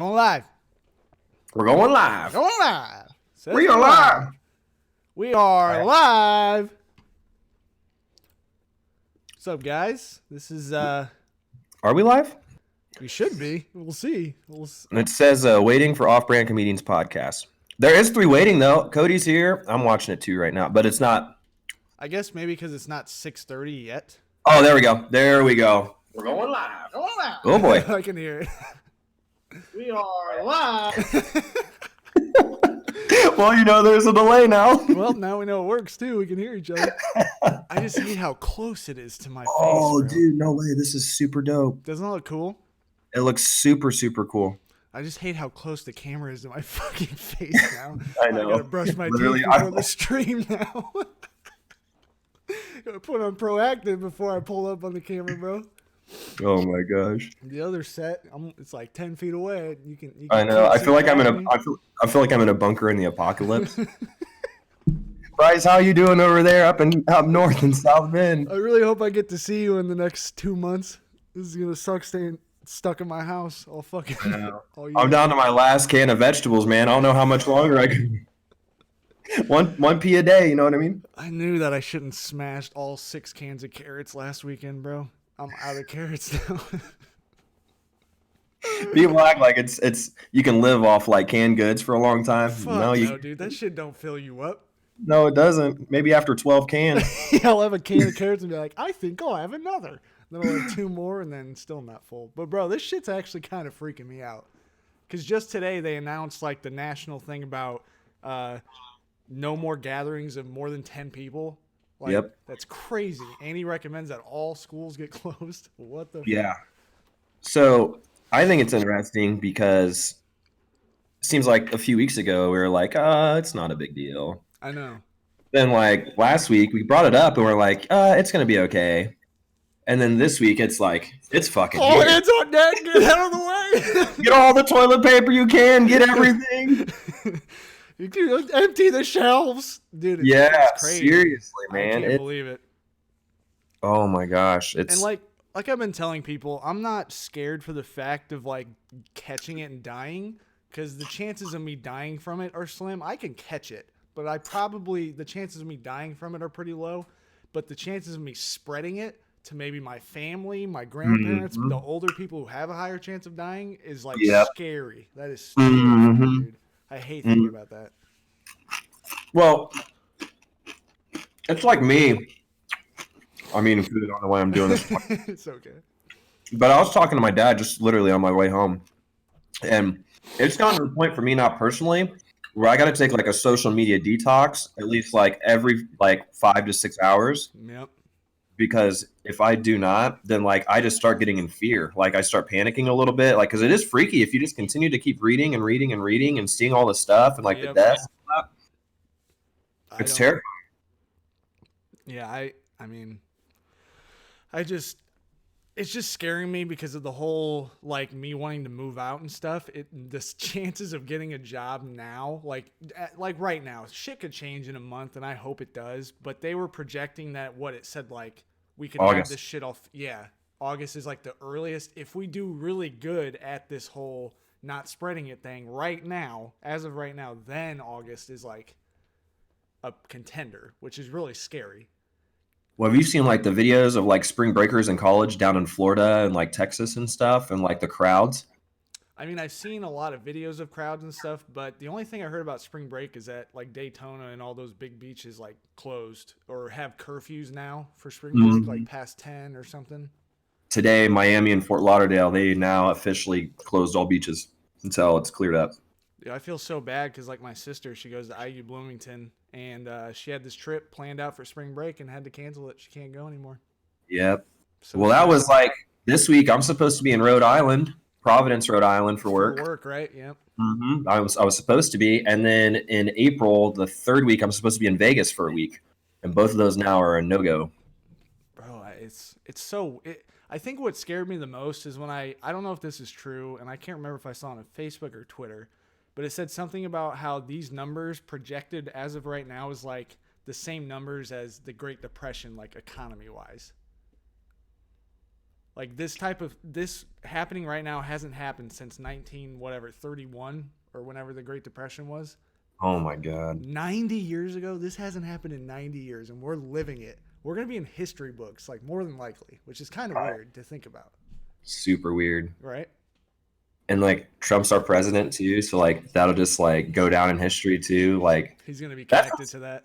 Going live. We're going live. Going live. Says We are live. We are live. What's up, guys? This is Are we live? we should be. We'll see. It says waiting for Off-Brand Comedians podcast. There is 3 waiting though. Cody's here. I'm watching it too right now, but it's not. I guess maybe because it's not 6:30 yet. Oh, there we go. There we go. We're going live. Going live. Oh boy. I can hear it. We are live. Well, there's a delay now. Well, now we know it works too. We can hear each other. I just hate how close it is to my face. Oh, bro. dude, no way. This is super dope. Doesn't it look cool? It looks super, super cool. I just hate how close the camera is to my fucking face now. I know. I gotta brush my teeth Literally, before the stream now. Gotta put on proactive before I pull up on the camera, bro. Oh my gosh. The other set, it's like 10 feet away. You can I know. I feel like I'm in a. I feel like I'm in a bunker in the apocalypse. Bryce, how you doing over there up north in South Bend? I really hope I get to see you in the next 2 months. This is gonna suck staying stuck in my house all fucking. All I'm down to my last can of vegetables, man. I don't know how much longer I can. One pea a day, you know what I mean? I knew that I shouldn't smashed all 6 cans of carrots last weekend, bro. I'm out of carrots now. People act like it's you can live off like canned goods for a long time. Fuck no, dude, that shit don't fill you up. No, it doesn't. Maybe after 12 cans. I'll have a can of carrots and be like, I think I'll have another. Then I'll have 2 more and then still not full. But bro, this shit's actually kind of freaking me out. Because just today they announced like the national thing about no more gatherings of more than 10 people. Like, Yep. That's crazy. And he recommends that all schools get closed. What the Yeah. So I think it's interesting because it seems like a few weeks ago we were like, it's not a big deal. I know. Then like last week we brought it up and we're like, it's gonna be okay. And then this week it's like, it's fucking All here. hands on deck, get out of the way. Get all the toilet paper you can, get everything. You can empty the shelves. Dude, it's crazy. Seriously, man. I can't believe it. Oh my gosh. And like I've been telling people, I'm not scared for the fact of like catching it and dying, because the chances of me dying from it are slim. I can catch it, but the chances of me dying from it are pretty low. But the chances of me spreading it to maybe my family, my grandparents, the older people who have a higher chance of dying is like scary. That is scary, dude. I hate thinking about that. Well, it's like me. I mean, I don't know why I'm doing this. It's okay. But I was talking to my dad just literally on my way home. And it's gotten to the point for me, not personally, where I got to take like a social media detox at least like every 5 to 6 hours. Yep. Because if I do not, then like I just start getting in fear. Like I start panicking a little bit, like because it is freaky if you just continue to keep reading and reading and reading and seeing all the stuff and like the deaths. It's terrifying. Yeah, I mean, it's just scaring me because of the whole like me wanting to move out and stuff. The chances of getting a job now, like right now, shit could change in a month, and I hope it does. But they were projecting that it said like we could have this shit off. Yeah, August is like the earliest. If we do really good at this whole not spreading it thing right now, as of right now, then August is like a contender, which is really scary. Well, have you seen like the videos of like spring breakers in college down in Florida and like Texas and stuff and like the crowds? I mean, I've seen a lot of videos of crowds and stuff, but the only thing I heard about spring break is that like Daytona and all those big beaches like closed or have curfews now for spring break, like past 10 or something. Today, Miami and Fort Lauderdale, they now officially closed all beaches until it's cleared up. Yeah, I feel so bad because like my sister, she goes to IU Bloomington, and she had this trip planned out for spring break and had to cancel it. She can't go anymore. Yep. So well, that was like this week. I'm supposed to be in Rhode Island, Providence, Rhode Island for work. For work, right? Yep. I was supposed to be, and then in April, the 3rd week, I'm supposed to be in Vegas for a week, and both of those now are a no-go. Bro, it's so. I think what scared me the most is when I don't know if this is true, and I can't remember if I saw it on Facebook or Twitter, but it said something about how these numbers projected as of right now is like the same numbers as the Great Depression, like economy-wise. Like this happening right now hasn't happened since 31 or whenever the Great Depression was. Oh my God. 90 years ago, this hasn't happened in 90 years, and we're living it. We're going to be in history books, like more than likely, which is kind of weird to think about. Super weird. Right? And like Trump's our president too, so like that'll just like go down in history too. Like he's going to be connected to that.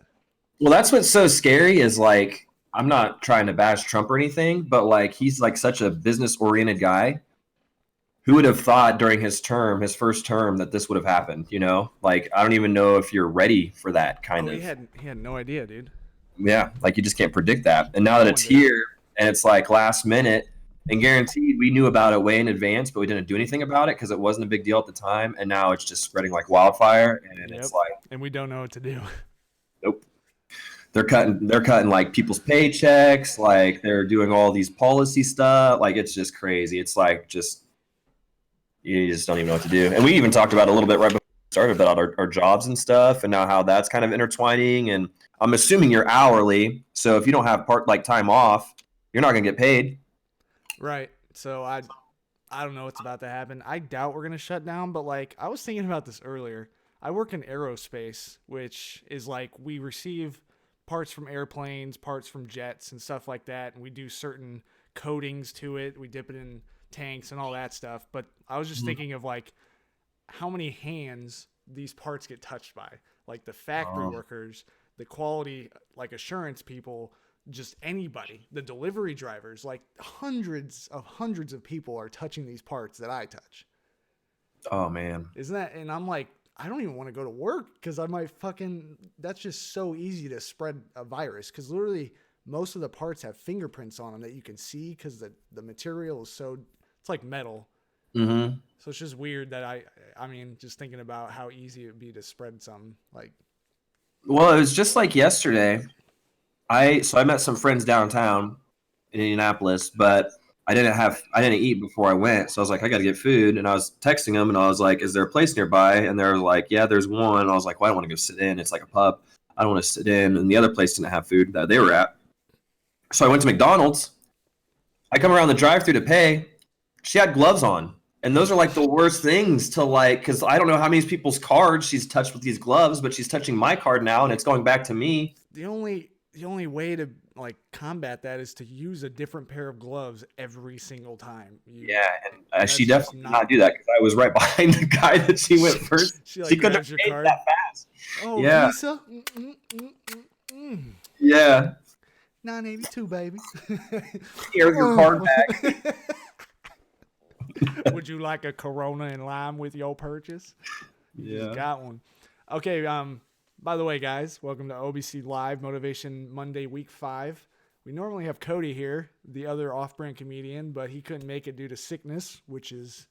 Well, that's what's so scary is like I'm not trying to bash Trump or anything, but like he's like such a business oriented guy. Who would have thought during his first term, that this would have happened? You know, like I don't even know if you're ready for that kind of. He had no idea, dude. Yeah, like you just can't predict that. And now that it's here and it's like last minute and guaranteed, we knew about it way in advance, but we didn't do anything about it because it wasn't a big deal at the time. And now it's just spreading like wildfire, and it's like, and we don't know what to do. Nope. They're cutting like people's paychecks, like they're doing all these policy stuff. Like it's just crazy. It's like you just don't even know what to do. And we even talked about a little bit right before we started about our jobs and stuff, and now how that's kind of intertwining. And I'm assuming you're hourly, so if you don't have time off, you're not gonna get paid. Right. So I don't know what's about to happen. I doubt we're gonna shut down, but like I was thinking about this earlier. I work in aerospace, which is like we receive parts from airplanes, parts from jets, and stuff like that, and we do certain coatings to it. We dip it in tanks and all that stuff. But I was just thinking of like how many hands these parts get touched by, like the factory workers, the quality like assurance people, just anybody, the delivery drivers, like hundreds of people are touching these parts that I touch. Oh man. Isn't that? And I'm like, I don't even want to go to work because I might that's just so easy to spread a virus, because literally most of the parts have fingerprints on them that you can see because the material is it's like metal. Mm-hmm. So it's just weird that I mean, just thinking about how easy it would be to spread something like. Well, it was just like yesterday. I met some friends downtown in Indianapolis, but I didn't eat before I went. So I was like, I got to get food. And I was texting them and I was like, is there a place nearby? And they were like, yeah, there's one. And I was like, well, I don't want to go sit in. It's like a pub. I don't want to sit in. And the other place didn't have food that they were at. So I went to McDonald's. I come around the drive-thru to pay. She had gloves on. And those are like the worst things to like, because I don't know how many people's cards she's touched with these gloves, but she's touching my card now and it's going back to me. The only way to like combat that is to use a different pair of gloves every single time. And she definitely did not do that because I was right behind the guy that she went first. she couldn't have paid that fast. Oh, yeah. Lisa? Yeah. 982, baby. Here's your card back. Would you like a Corona and lime with your purchase? You just got one. Okay, by the way, guys, welcome to OBC Live Motivation Monday, Week 5. We normally have Cody here, the other off-brand comedian, but he couldn't make it due to sickness, which is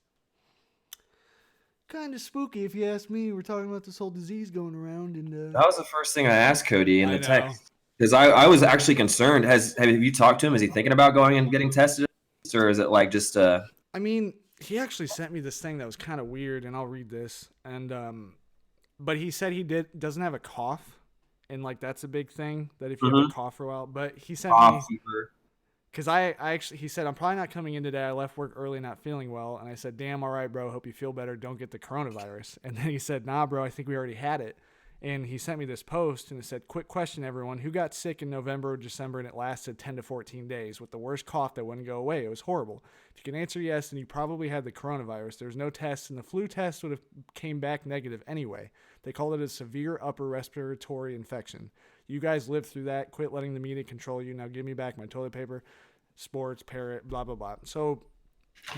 kind of spooky if you ask me. We're talking about this whole disease going around. And that was the first thing I asked Cody in the text. Because I was actually concerned. Have you talked to him? Is he thinking about going and getting tested? Or is it like just I mean, he actually sent me this thing that was kind of weird, and I'll read this. And but he said he doesn't have a cough, and like that's a big thing, that if you have a cough for a while. But he sent me because I actually, he said, I'm probably not coming in today. I left work early, not feeling well. And I said, damn, all right, bro. Hope you feel better. Don't get the coronavirus. And then he said, nah, bro, I think we already had it. And he sent me this post and it said, quick question, everyone. Who got sick in November or December and it lasted 10 to 14 days with the worst cough that wouldn't go away? It was horrible. If you can answer yes, then you probably had the coronavirus. There was no test, and the flu test would have came back negative anyway. They called it a severe upper respiratory infection. You guys lived through that. Quit letting the media control you. Now give me back my toilet paper, sports, parrot, blah, blah, blah. So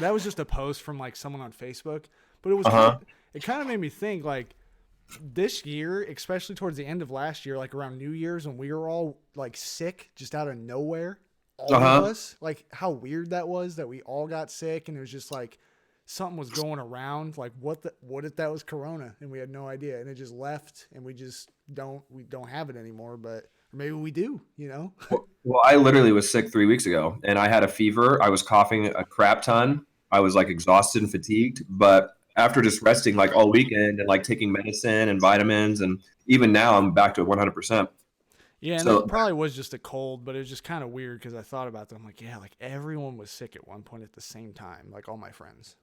that was just a post from like someone on Facebook. But it was it kind of made me think like, this year, especially towards the end of last year, like around New Year's when we were all like sick just out of nowhere, all of us, like how weird that was that we all got sick and it was just like something was going around. Like what if that was Corona and we had no idea and it just left and we don't have it anymore, but maybe we do, you know? Well, I literally was sick 3 weeks ago and I had a fever. I was coughing a crap ton. I was like exhausted and fatigued, but after just resting like all weekend and like taking medicine and vitamins, and even now I'm back to 100%. Yeah, and it So, probably was just a cold, but it was just kind of weird because I thought about that. I'm like, yeah, like everyone was sick at one point at the same time, like all my friends.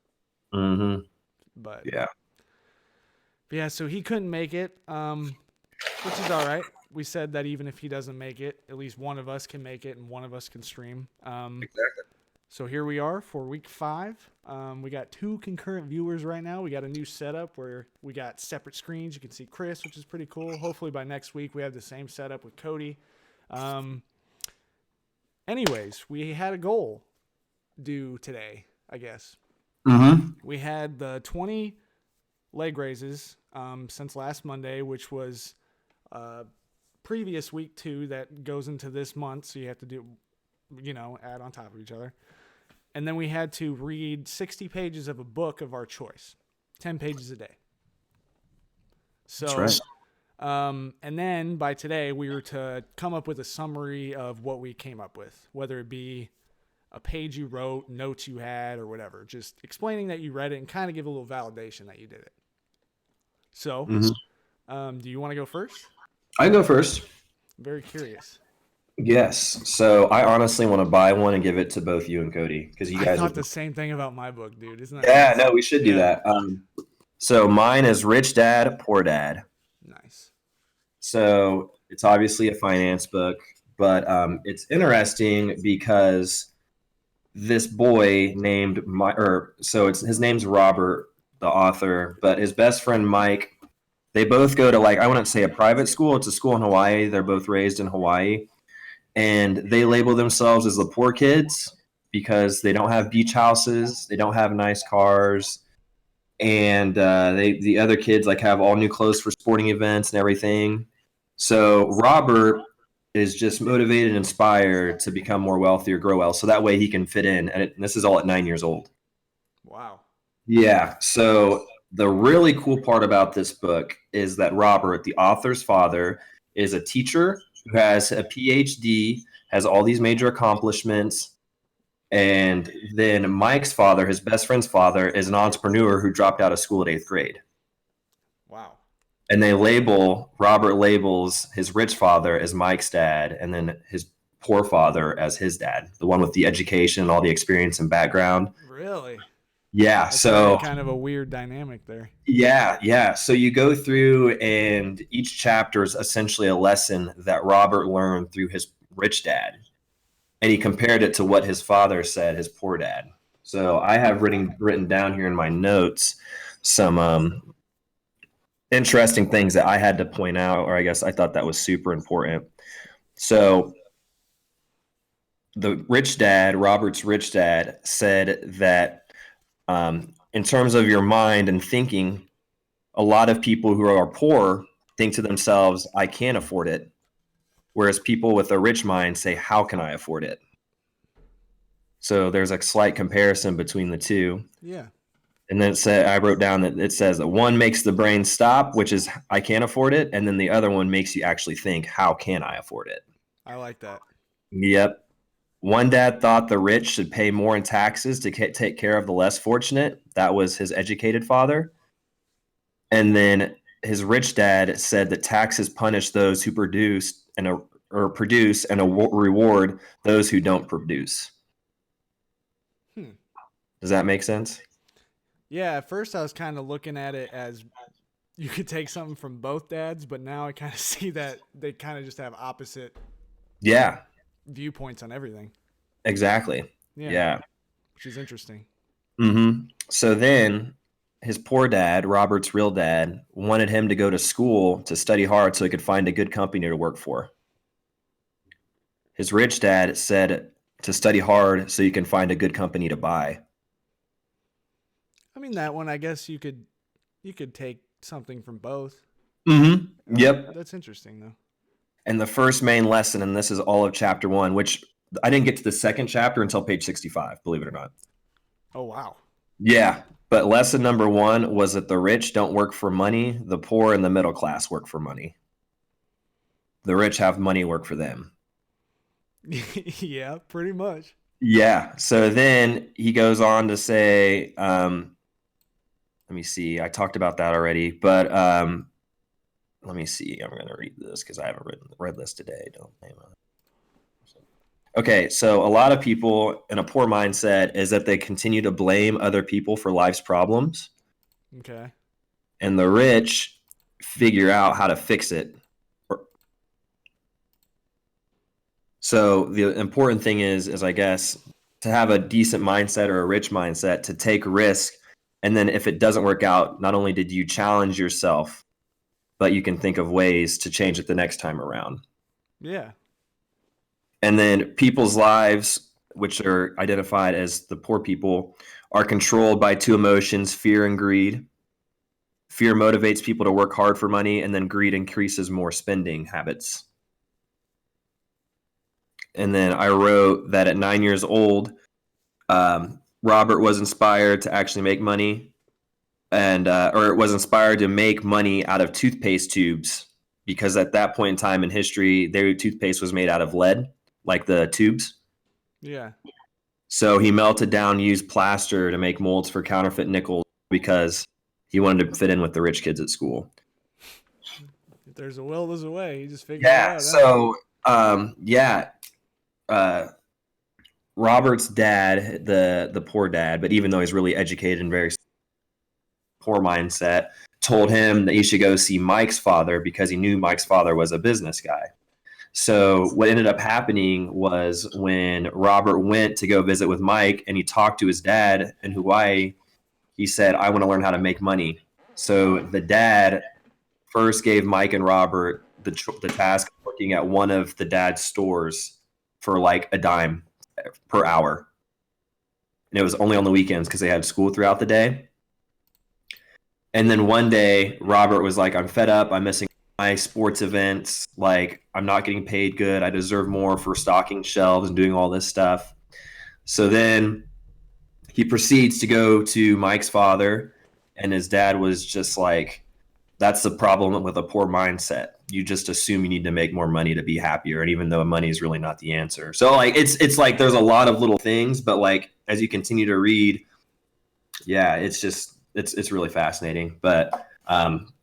hmm But, yeah. but yeah, so he couldn't make it, which is all right. We said that even if he doesn't make it, at least one of us can make it and one of us can stream. So here we are for week 5. We got 2 concurrent viewers right now. We got a new setup where we got separate screens. You can see Chris, which is pretty cool. Hopefully by next week we have the same setup with Cody. Um, anyways, we had a goal due today, I guess. hmm We had the 20 leg raises since last Monday, which was previous week 2 that goes into this month. So you have to do, add on top of each other. And then we had to read 60 pages of a book of our choice, 10 pages a day. So, That's right. And then by today, we were to come up with a summary of what we came up with, whether it be a page you wrote, notes you had, or whatever. Just explaining that you read it and kind of give a little validation that you did it. So, do you want to go first? I go first. I'm very curious. Yes. So I honestly want to buy one and give it to both you and Cody because you I guys thought have. the same thing about my book, dude. Isn't that Yeah, nuts? no, we should do Yeah. that. So mine is Rich Dad, Poor Dad. Nice. So it's obviously a finance book, but it's interesting because this boy named his name's Robert, the author, but his best friend Mike. They both go to, like, I wouldn't say a private school. It's a school in Hawaii. They're both raised in Hawaii, and they label themselves as the poor kids because they don't have beach houses, they don't have nice cars, and the other kids like have all new clothes for sporting events and everything. So Robert is just motivated and inspired to become more wealthy or grow well, so that way he can fit in. And this is all at 9 years old. Wow. Yeah. So the really cool part about this book is that Robert, the author's father, is a teacher who has a PhD, has all these major accomplishments. And then Mike's father, his best friend's father, is an entrepreneur who dropped out of school at 8th grade. Wow. And Robert labels his rich father as Mike's dad, and then his poor father as his dad, the one with the education, all the experience and background. Really? Yeah. That's got to be So kind of a weird dynamic there. yeah. So you go through, and each chapter is essentially a lesson that Robert learned through his rich dad. And he compared it to what his father said, his poor dad. So I have written down here in my notes some interesting things that I had to point out, or I guess I thought that was super important. So Robert's rich dad, said that in terms of your mind and thinking, a lot of people who are poor think to themselves, I can't afford it. Whereas people with a rich mind say, how can I afford it? So there's a slight comparison between the two. Yeah. And then I wrote down that it says that one makes the brain stop, which is I can't afford it. And then the other one makes you actually think, how can I afford it? I like that. Yep. One dad thought the rich should pay more in taxes to take care of the less fortunate. That was his educated father. And then his rich dad said that taxes punish those who produce and reward those who don't produce. Does that make sense? Yeah, at first I was kind of looking at it as you could take something from both dads, but now I kind of see that they kind of just have opposite Yeah, viewpoints on everything. exactly. Yeah. Which is interesting. So then his poor dad, Robert's real dad, wanted him to go to school to study hard so he could find a good company to work for. His rich dad said to study hard so you can find a good company to buy. I mean, that one, I guess you could take something from both. Yep. That's interesting, though. And the first main lesson, and this is all of chapter 1, which I didn't get to the second chapter until page 65, believe it or not. Oh, wow. Yeah. But lesson number 1 was that the rich don't work for money. The poor and the middle class work for money. The rich have money work for them. Yeah, pretty much. Yeah. So then he goes on to say, let me see, I talked about that already, but let me see. I'm going to read this because I haven't read this today. Don't blame us. Okay, so a lot of people in a poor mindset is that they continue to blame other people for life's problems. Okay. And the rich figure out how to fix it. So the important thing is I guess, to have a decent mindset or a rich mindset, to take risk. And then if it doesn't work out, not only did you challenge yourself, but you can think of ways to change it the next time around. Yeah. And then people's lives, which are identified as the poor people, are controlled by two emotions, fear and greed. Fear motivates people to work hard for money, and then greed increases more spending habits. And then I wrote that at 9 years old, Robert was inspired to actually make money, or was inspired to make money out of toothpaste tubes, because at that point in time in history, their toothpaste was made out of lead, like the tubes. Yeah. So he melted down used plaster to make molds for counterfeit nickels because he wanted to fit in with the rich kids at school. If there's a will, there's a way. He just figured it out. So, Robert's dad, the poor dad, but even though he's really educated and very poor mindset, told him that he should go see Mike's father because he knew Mike's father was a business guy. So what ended up happening was when Robert went to go visit with Mike and he talked to his dad in Hawaii, he said, I want to learn how to make money. So the dad first gave Mike and Robert the task of working at one of the dad's stores for like a dime per hour. And it was only on the weekends because they had school throughout the day. And then one day, Robert was like, I'm fed up. I'm missing my sports events. Like, I'm not getting paid good. I deserve more for stocking shelves and doing all this stuff. So then he proceeds to go to Mike's father, and his dad was just like, that's the problem with a poor mindset. You just assume you need to make more money to be happier. And even though money is really not the answer. So like, it's like, there's a lot of little things, but like, as you continue to read, yeah, it's really fascinating. But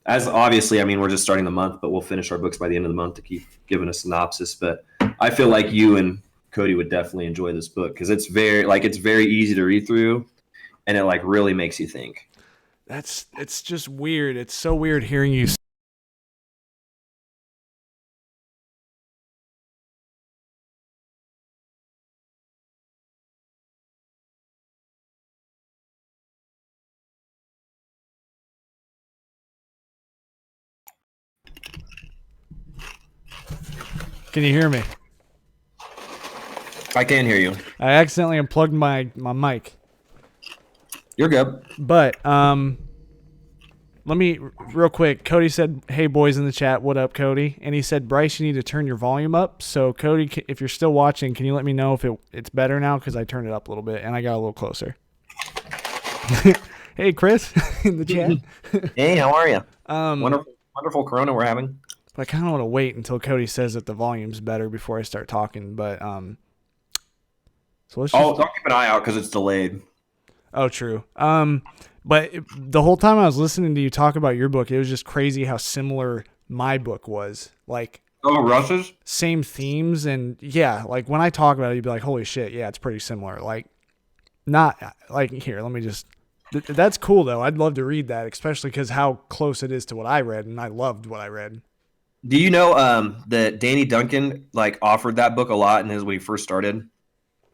as obviously, I mean, we're just starting the month, but we'll finish our books by the end of the month to keep giving a synopsis. But I feel like you and Cody would definitely enjoy this book because it's very easy to read through, and it like really makes you think. It's just weird. It's so weird hearing you. Can you hear me? I can hear you. I accidentally unplugged my mic. You're good. But let me real quick. Cody said, "Hey boys in the chat, what up, Cody?" And he said, "Bryce, you need to turn your volume up." So Cody, if you're still watching, can you let me know if it's better now? Because I turned it up a little bit and I got a little closer. Hey Chris in the chat. Hey, how are you? Wonderful Corona we're having. I kind of want to wait until Cody says that the volume's better before I start talking. But so let's. Don't keep an eye out because it's delayed. Oh, true. But the whole time I was listening to you talk about your book, it was just crazy how similar my book was. Like, Russ's? Same themes. And yeah, like when I talk about it, you'd be like, holy shit, yeah, it's pretty similar. Like, not like, here, let me just, that's cool though. I'd love to read that, especially because how close it is to what I read. And I loved what I read. Do you know that Danny Duncan like offered that book a lot when he first started?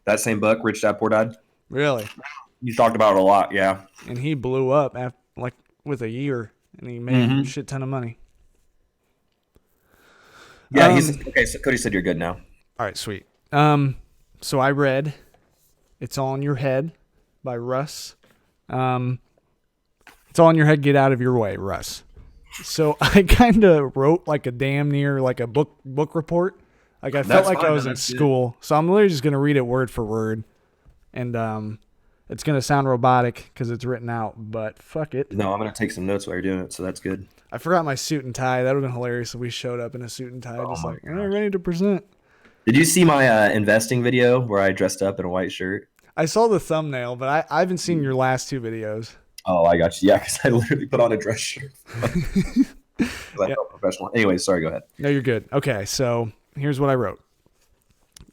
That same book, Rich Dad Poor Dad? Really? You talked about it a lot, yeah. And he blew up after, like with a year, and he made a shit ton of money. Yeah, okay. So Cody said you're good now. All right, sweet. So I read "It's All in Your Head" by Russ. It's all in your head. Get out of your way, Russ. So I kind of wrote like a damn near like a book report. Like I felt like I was in school. So I'm literally just gonna read it word for word, and it's going to sound robotic because it's written out, but fuck it. No, I'm going to take some notes while you're doing it, so that's good. I forgot my suit and tie. That would have been hilarious if we showed up in a suit and tie, just like, ready to present. Did you see my investing video where I dressed up in a white shirt? I saw the thumbnail, but I haven't seen your last two videos. Oh, I got you. Yeah, because I literally put on a dress shirt. I Yeah. felt professional. Anyway, sorry, go ahead. No, you're good. Okay, so here's what I wrote.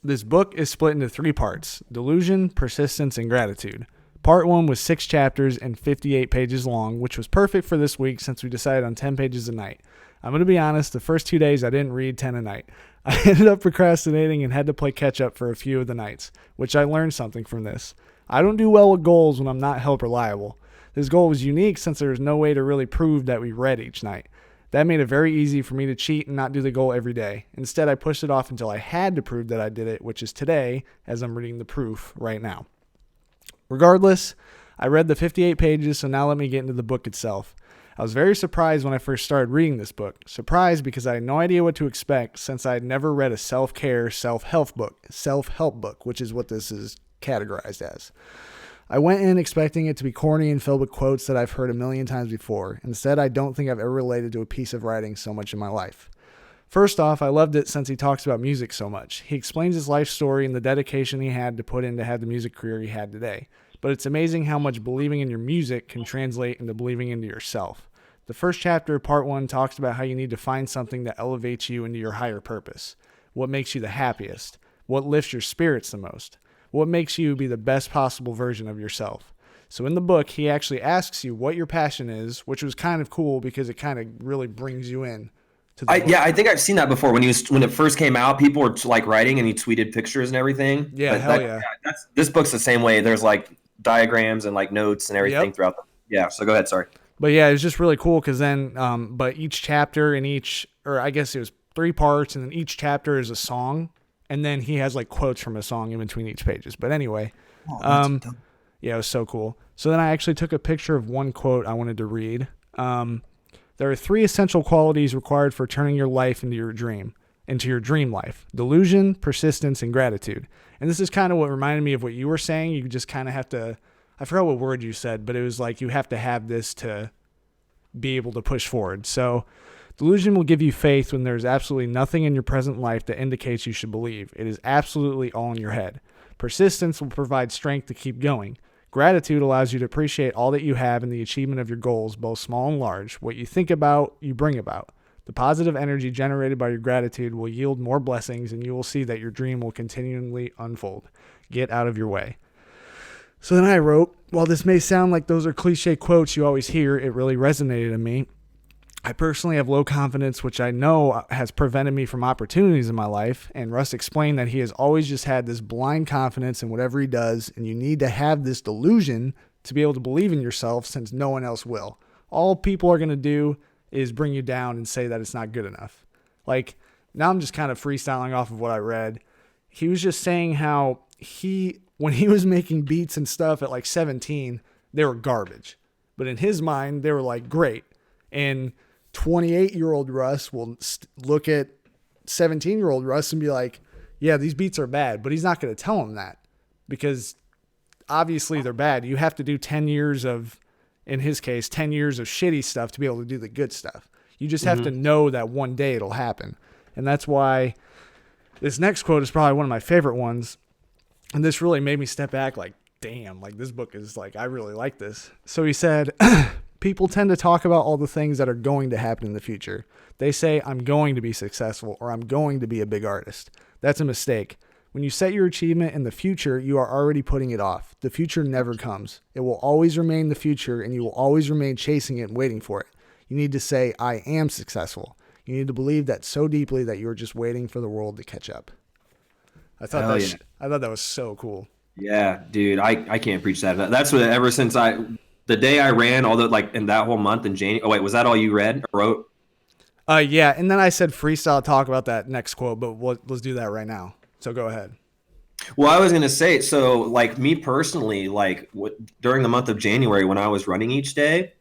This book is split into 3 parts: delusion, persistence, and gratitude. Part 1 was 6 chapters and 58 pages long, which was perfect for this week since we decided on 10 pages a night. I'm going to be honest, the first 2 days I didn't read 10 a night. I ended up procrastinating and had to play catch up for a few of the nights, which I learned something from this. I don't do well with goals when I'm not help reliable. This goal was unique since there was no way to really prove that we read each night. That made it very easy for me to cheat and not do the goal every day. Instead, I pushed it off until I had to prove that I did it, which is today, as I'm reading the proof right now. Regardless, I read the 58 pages, so now let me get into the book itself. I was very surprised when I first started reading this book. Surprised because I had no idea what to expect since I had never read a self-care, self-help book, which is what this is categorized as. I went in expecting it to be corny and filled with quotes that I've heard a million times before. Instead, I don't think I've ever related to a piece of writing so much in my life. First off, I loved it since he talks about music so much. He explains his life story and the dedication he had to put in to have the music career he had today. But it's amazing how much believing in your music can translate into believing into yourself. The first chapter, part 1, talks about how you need to find something that elevates you into your higher purpose. What makes you the happiest? What lifts your spirits the most? What makes you be the best possible version of yourself? So in the book, he actually asks you what your passion is, which was kind of cool because it kind of really brings you in to the book. I think I've seen that before. When it first came out, people were like writing and he tweeted pictures and everything. Yeah, but hell yeah. This book's the same way. There's like diagrams and like notes and everything throughout. Yeah. So go ahead. Sorry. But yeah, it was just really cool because then, but each chapter and or I guess it was 3 parts, and then each chapter is a song, and then he has like quotes from a song in between each pages. But anyway, yeah, it was so cool. So then I actually took a picture of one quote I wanted to read. There are 3 essential qualities required for turning your life into your dream life: delusion, persistence, and gratitude. And this is kind of what reminded me of what you were saying. You just kind of have to, I forgot what word you said, but it was like you have to have this to be able to push forward. So delusion will give you faith when there's absolutely nothing in your present life that indicates you should believe. It is absolutely all in your head. Persistence will provide strength to keep going. Gratitude allows you to appreciate all that you have in the achievement of your goals, both small and large. What you think about, you bring about. The positive energy generated by your gratitude will yield more blessings, and you will see that your dream will continually unfold. Get out of your way. So then I wrote, while this may sound like those are cliche quotes you always hear, it really resonated in me. I personally have low confidence, which I know has prevented me from opportunities in my life. And Russ explained that he has always just had this blind confidence in whatever he does. And you need to have this delusion to be able to believe in yourself, since no one else will. All people are going to do is bring you down and say that it's not good enough. Like, now I'm just kind of freestyling off of what I read. He was just saying how when he was making beats and stuff at like 17, they were garbage. But in his mind, they were like great. And 28-year-old Russ will look at 17-year-old Russ and be like, yeah, these beats are bad. But he's not going to tell him that, because obviously they're bad. You have to do 10 years of, in his case, 10 years of shitty stuff to be able to do the good stuff. You just have to know that one day it'll happen. And that's why this next quote is probably one of my favorite ones. And this really made me step back like, damn, like this book is like, I really like this. So he said, people tend to talk about all the things that are going to happen in the future. They say, I'm going to be successful, or I'm going to be a big artist. That's a mistake. When you set your achievement in the future, you are already putting it off. The future never comes. It will always remain the future, and you will always remain chasing it and waiting for it. You need to say, I am successful. You need to believe that so deeply that you're just waiting for the world to catch up. I thought that was so cool. Yeah, dude, I can't preach that. That's what, ever since the day I ran, all the, like, in that whole month in January. Oh wait, was that all you read or wrote? Yeah, and then I said freestyle talk about that next quote, but let's do that right now. So go ahead. Well, I was gonna say, so like me personally, like during the month of January when I was running each day,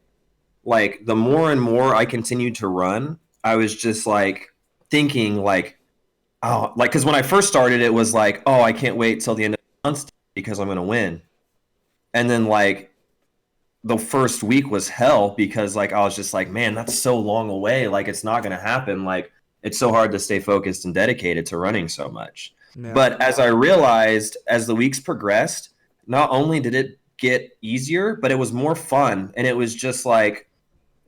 like the more and more I continued to run, I was just like thinking like, oh, like, because when I first started, it was like, oh, I can't wait till the end of the month because I'm gonna win, and then like the first week was hell because like I was just like, man, that's so long away, like it's not gonna happen, like it's so hard to stay focused and dedicated to running so much. Yeah. But as I realized, as the weeks progressed, not only did it get easier, but it was more fun, and it was just like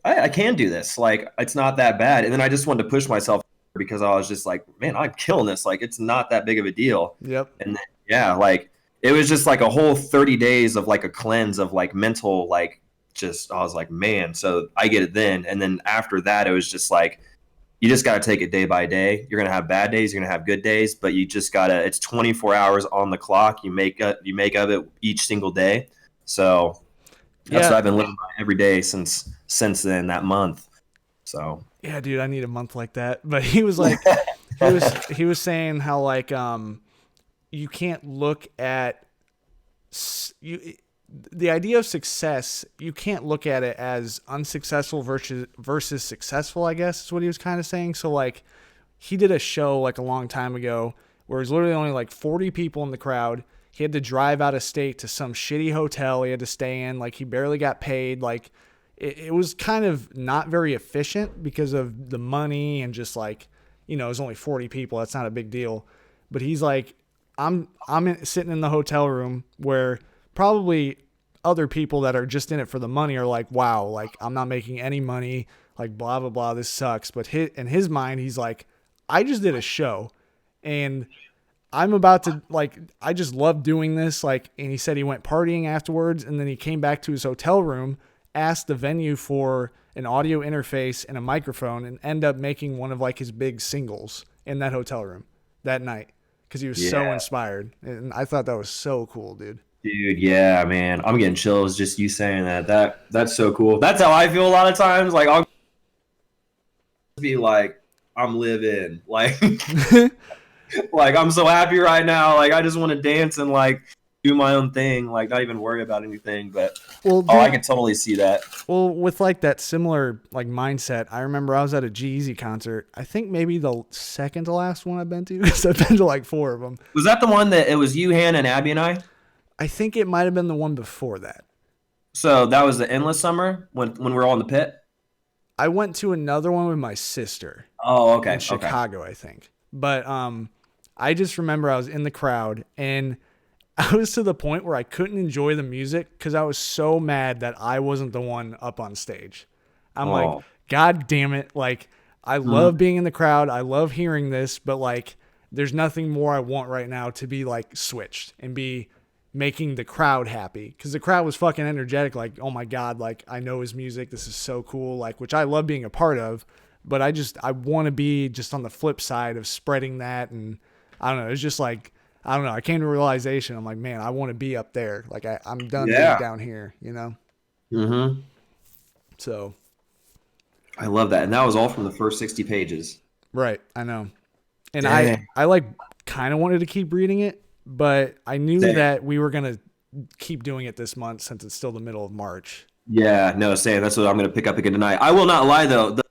I can do this. Like, it's not that bad. And then I just wanted to push myself because I was just like, man, I'm killing this. Like, it's not that big of a deal. Yep. And then, yeah, like it was just like a whole 30 days of like a cleanse of like mental, like just, I was like, man, so I get it then. And then after that, it was just like, you just got to take it day by day. You're going to have bad days. You're going to have good days, but you just got to, it's 24 hours on the clock. You make of it each single day. So that's what I've been living by every day since then, that month. So yeah, dude, I need a month like that. But he was like, he was saying how like, you can't look at the idea of success. You can't look at it as unsuccessful versus successful, I guess is what he was kind of saying. So like he did a show like a long time ago where there's literally only like 40 people in the crowd. He had to drive out of state to some shitty hotel he had to stay in. Like he barely got paid. Like it was kind of not very efficient because of the money and just like, it was only 40 people. That's not a big deal. But he's like, I'm sitting in the hotel room where probably other people that are just in it for the money are like, wow, like I'm not making any money, like blah, blah, blah. This sucks. But in his mind, he's like, I just did a show and I'm about to like, I just love doing this. Like, and he said he went partying afterwards and then he came back to his hotel room, asked the venue for an audio interface and a microphone and end up making one of like his big singles in that hotel room that night. Because he was so inspired. And I thought that was so cool, dude. Dude, yeah, man. I'm getting chills just you saying that. That's so cool. That's how I feel a lot of times. Like, I'll be like, I'm living. Like, like I'm so happy right now. Like, I just want to dance and, like, do my own thing. Like, not even worry about anything. But, dude, I can totally see that. Well, with, like, that similar, like, mindset, I remember I was at a G-Eazy concert. I think maybe the second to last one I've been to. Because I've been to, like, 4 of them. Was that the one that it was you, Hannah, and Abby and I? I think it might have been the one before that. So that was the Endless Summer when we were all in the pit? I went to another one with my sister. Oh, okay. In Chicago, I think. But I just remember I was in the crowd and I was to the point where I couldn't enjoy the music because I was so mad that I wasn't the one up on stage. I'm like, God damn it. Like, I love being in the crowd. I love hearing this, but like, there's nothing more I want right now to be like switched and be making the crowd happy. Because the crowd was fucking energetic. Like, oh my God, like, I know his music. This is so cool. Like, which I love being a part of. But I want to be just on the flip side of spreading that. And I don't know. It's just like, I don't know. I came to a realization. I'm like, man, I want to be up there. Like I'm done being down here, Mm-hmm. So. I love that. And that was all from the first 60 pages. Right. I know. And I like kind of wanted to keep reading it, but I knew that we were going to keep doing it this month since it's still the middle of March. Yeah, no, same. That's what I'm going to pick up again tonight. I will not lie though. The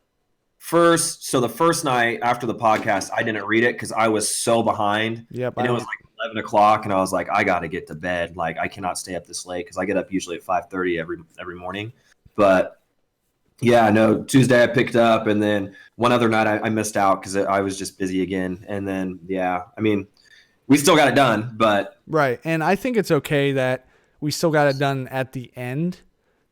first night after the podcast, I didn't read it because I was so behind. Yep. And it was like 11 o'clock and I was like, I got to get to bed. Like I cannot stay up this late because I get up usually at 5:30 every morning. But yeah, no, Tuesday I picked up and then one other night I missed out because I was just busy again. And then, yeah, I mean, we still got it done, but. Right. And I think it's okay that we still got it done at the end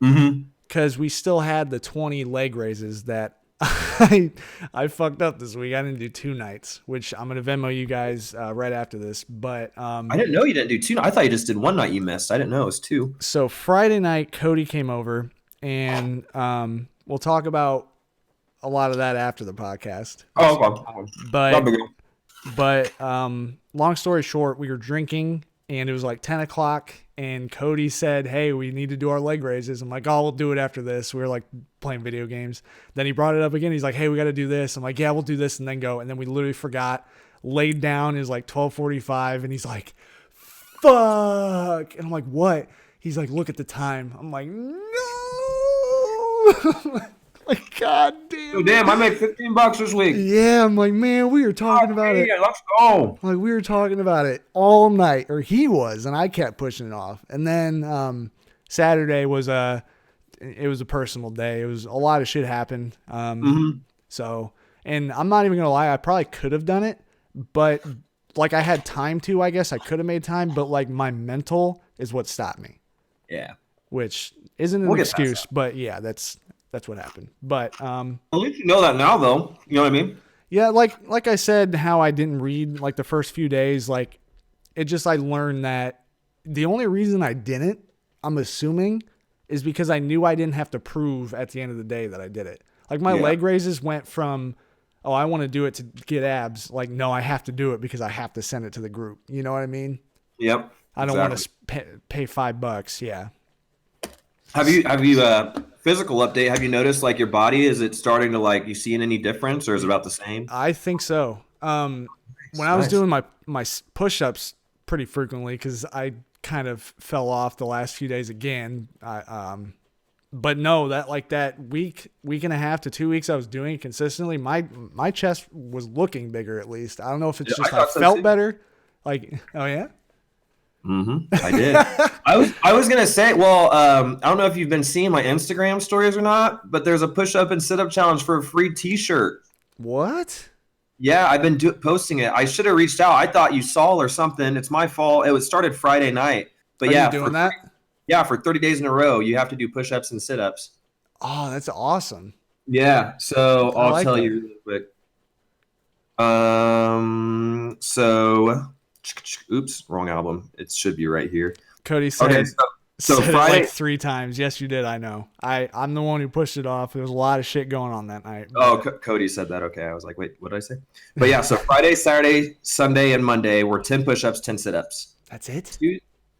because we still had the 20 leg raises that I fucked up this week. I didn't do 2 nights, which I'm going to Venmo you guys right after this. But I didn't know you didn't do 2. I thought you just did 1 night you missed. I didn't know it was 2. So Friday night, Cody came over and we'll talk about a lot of that after the podcast. Oh, okay. But long story short, we were drinking and it was like 10 o'clock and Cody said, hey, we need to do our leg raises. I'm like, oh, we'll do it after this. We were like playing video games. Then he brought it up again. He's like, hey, we got to do this. I'm like, yeah, we'll do this and then go. And then we literally forgot, laid down. It was like 12:45 and he's like, fuck. And I'm like, what? He's like, look at the time. I'm like, no. Like, God damn. Oh, damn, I made $15 this week. Yeah, I'm like, man, we were talking about it. Let's go. Like, we were talking about it all night, or he was, and I kept pushing it off. And then Saturday was a personal day. It was a lot of shit happened. So, and I'm not even gonna lie, I probably could have done it, but like I had time to. I guess I could have made time, but like my mental is what stopped me. Yeah. Which isn't an excuse, but yeah, that's That's what happened. But At least you know that now, though. You know what I mean? yeah, like I said, how I didn't read like the first few days, like it just I learned that the only reason I didn't, I'm assuming, is because I knew I didn't have to prove at the end of the day that I did it. Like my leg raises went from, oh, I want to do it to get abs. Like, no, I have to do it because I have to send it to the group. You know what I mean? Yep. I don't want to pay $5. Yeah. Have you physical update? Have you noticed like your body, is it starting to like, you seeing any difference, or is it about the same? I think so. When I was doing my push-ups pretty frequently, because I kind of fell off the last few days again. But no, that week and a half to 2 weeks I was doing it consistently, my chest was looking bigger at least. I don't know if it's just I felt better. Like, oh yeah? I did. I was gonna say, well, I don't know if you've been seeing my Instagram stories or not, but there's a push-up and sit-up challenge for a free T-shirt. What? Yeah, I've been posting it. I should have reached out. I thought you saw or something. It's my fault. It was started Friday night. But Are you doing that? Yeah, for 30 days in a row, you have to do push-ups and sit-ups. Oh, that's awesome. Yeah, so I'll tell you real quick. Oops, wrong album. It should be right here. Cody said, okay, so said Friday, it like 3 times. Yes, you did. I know. I'm the one who pushed it off. There was a lot of shit going on that night. Oh, Cody said that. Okay, I was like, wait, what did I say? But yeah, so Friday, Saturday, Sunday, and Monday were 10 push-ups, 10 sit-ups. That's it?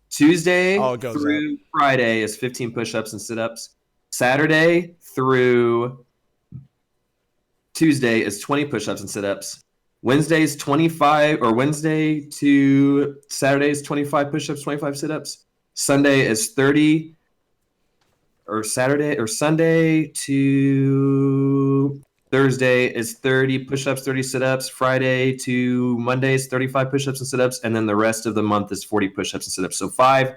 Tuesday through Friday is 15 push-ups and sit-ups. Saturday through Tuesday is 20 push-ups and sit-ups. Wednesday's 25, or Wednesday to Saturday is 25 push-ups, 25 sit-ups. Sunday is 30, or Sunday to Thursday is 30 push-ups, 30 sit-ups. Friday to Monday is 35 push-ups and sit-ups, and then the rest of the month is 40 push-ups and sit-ups. So five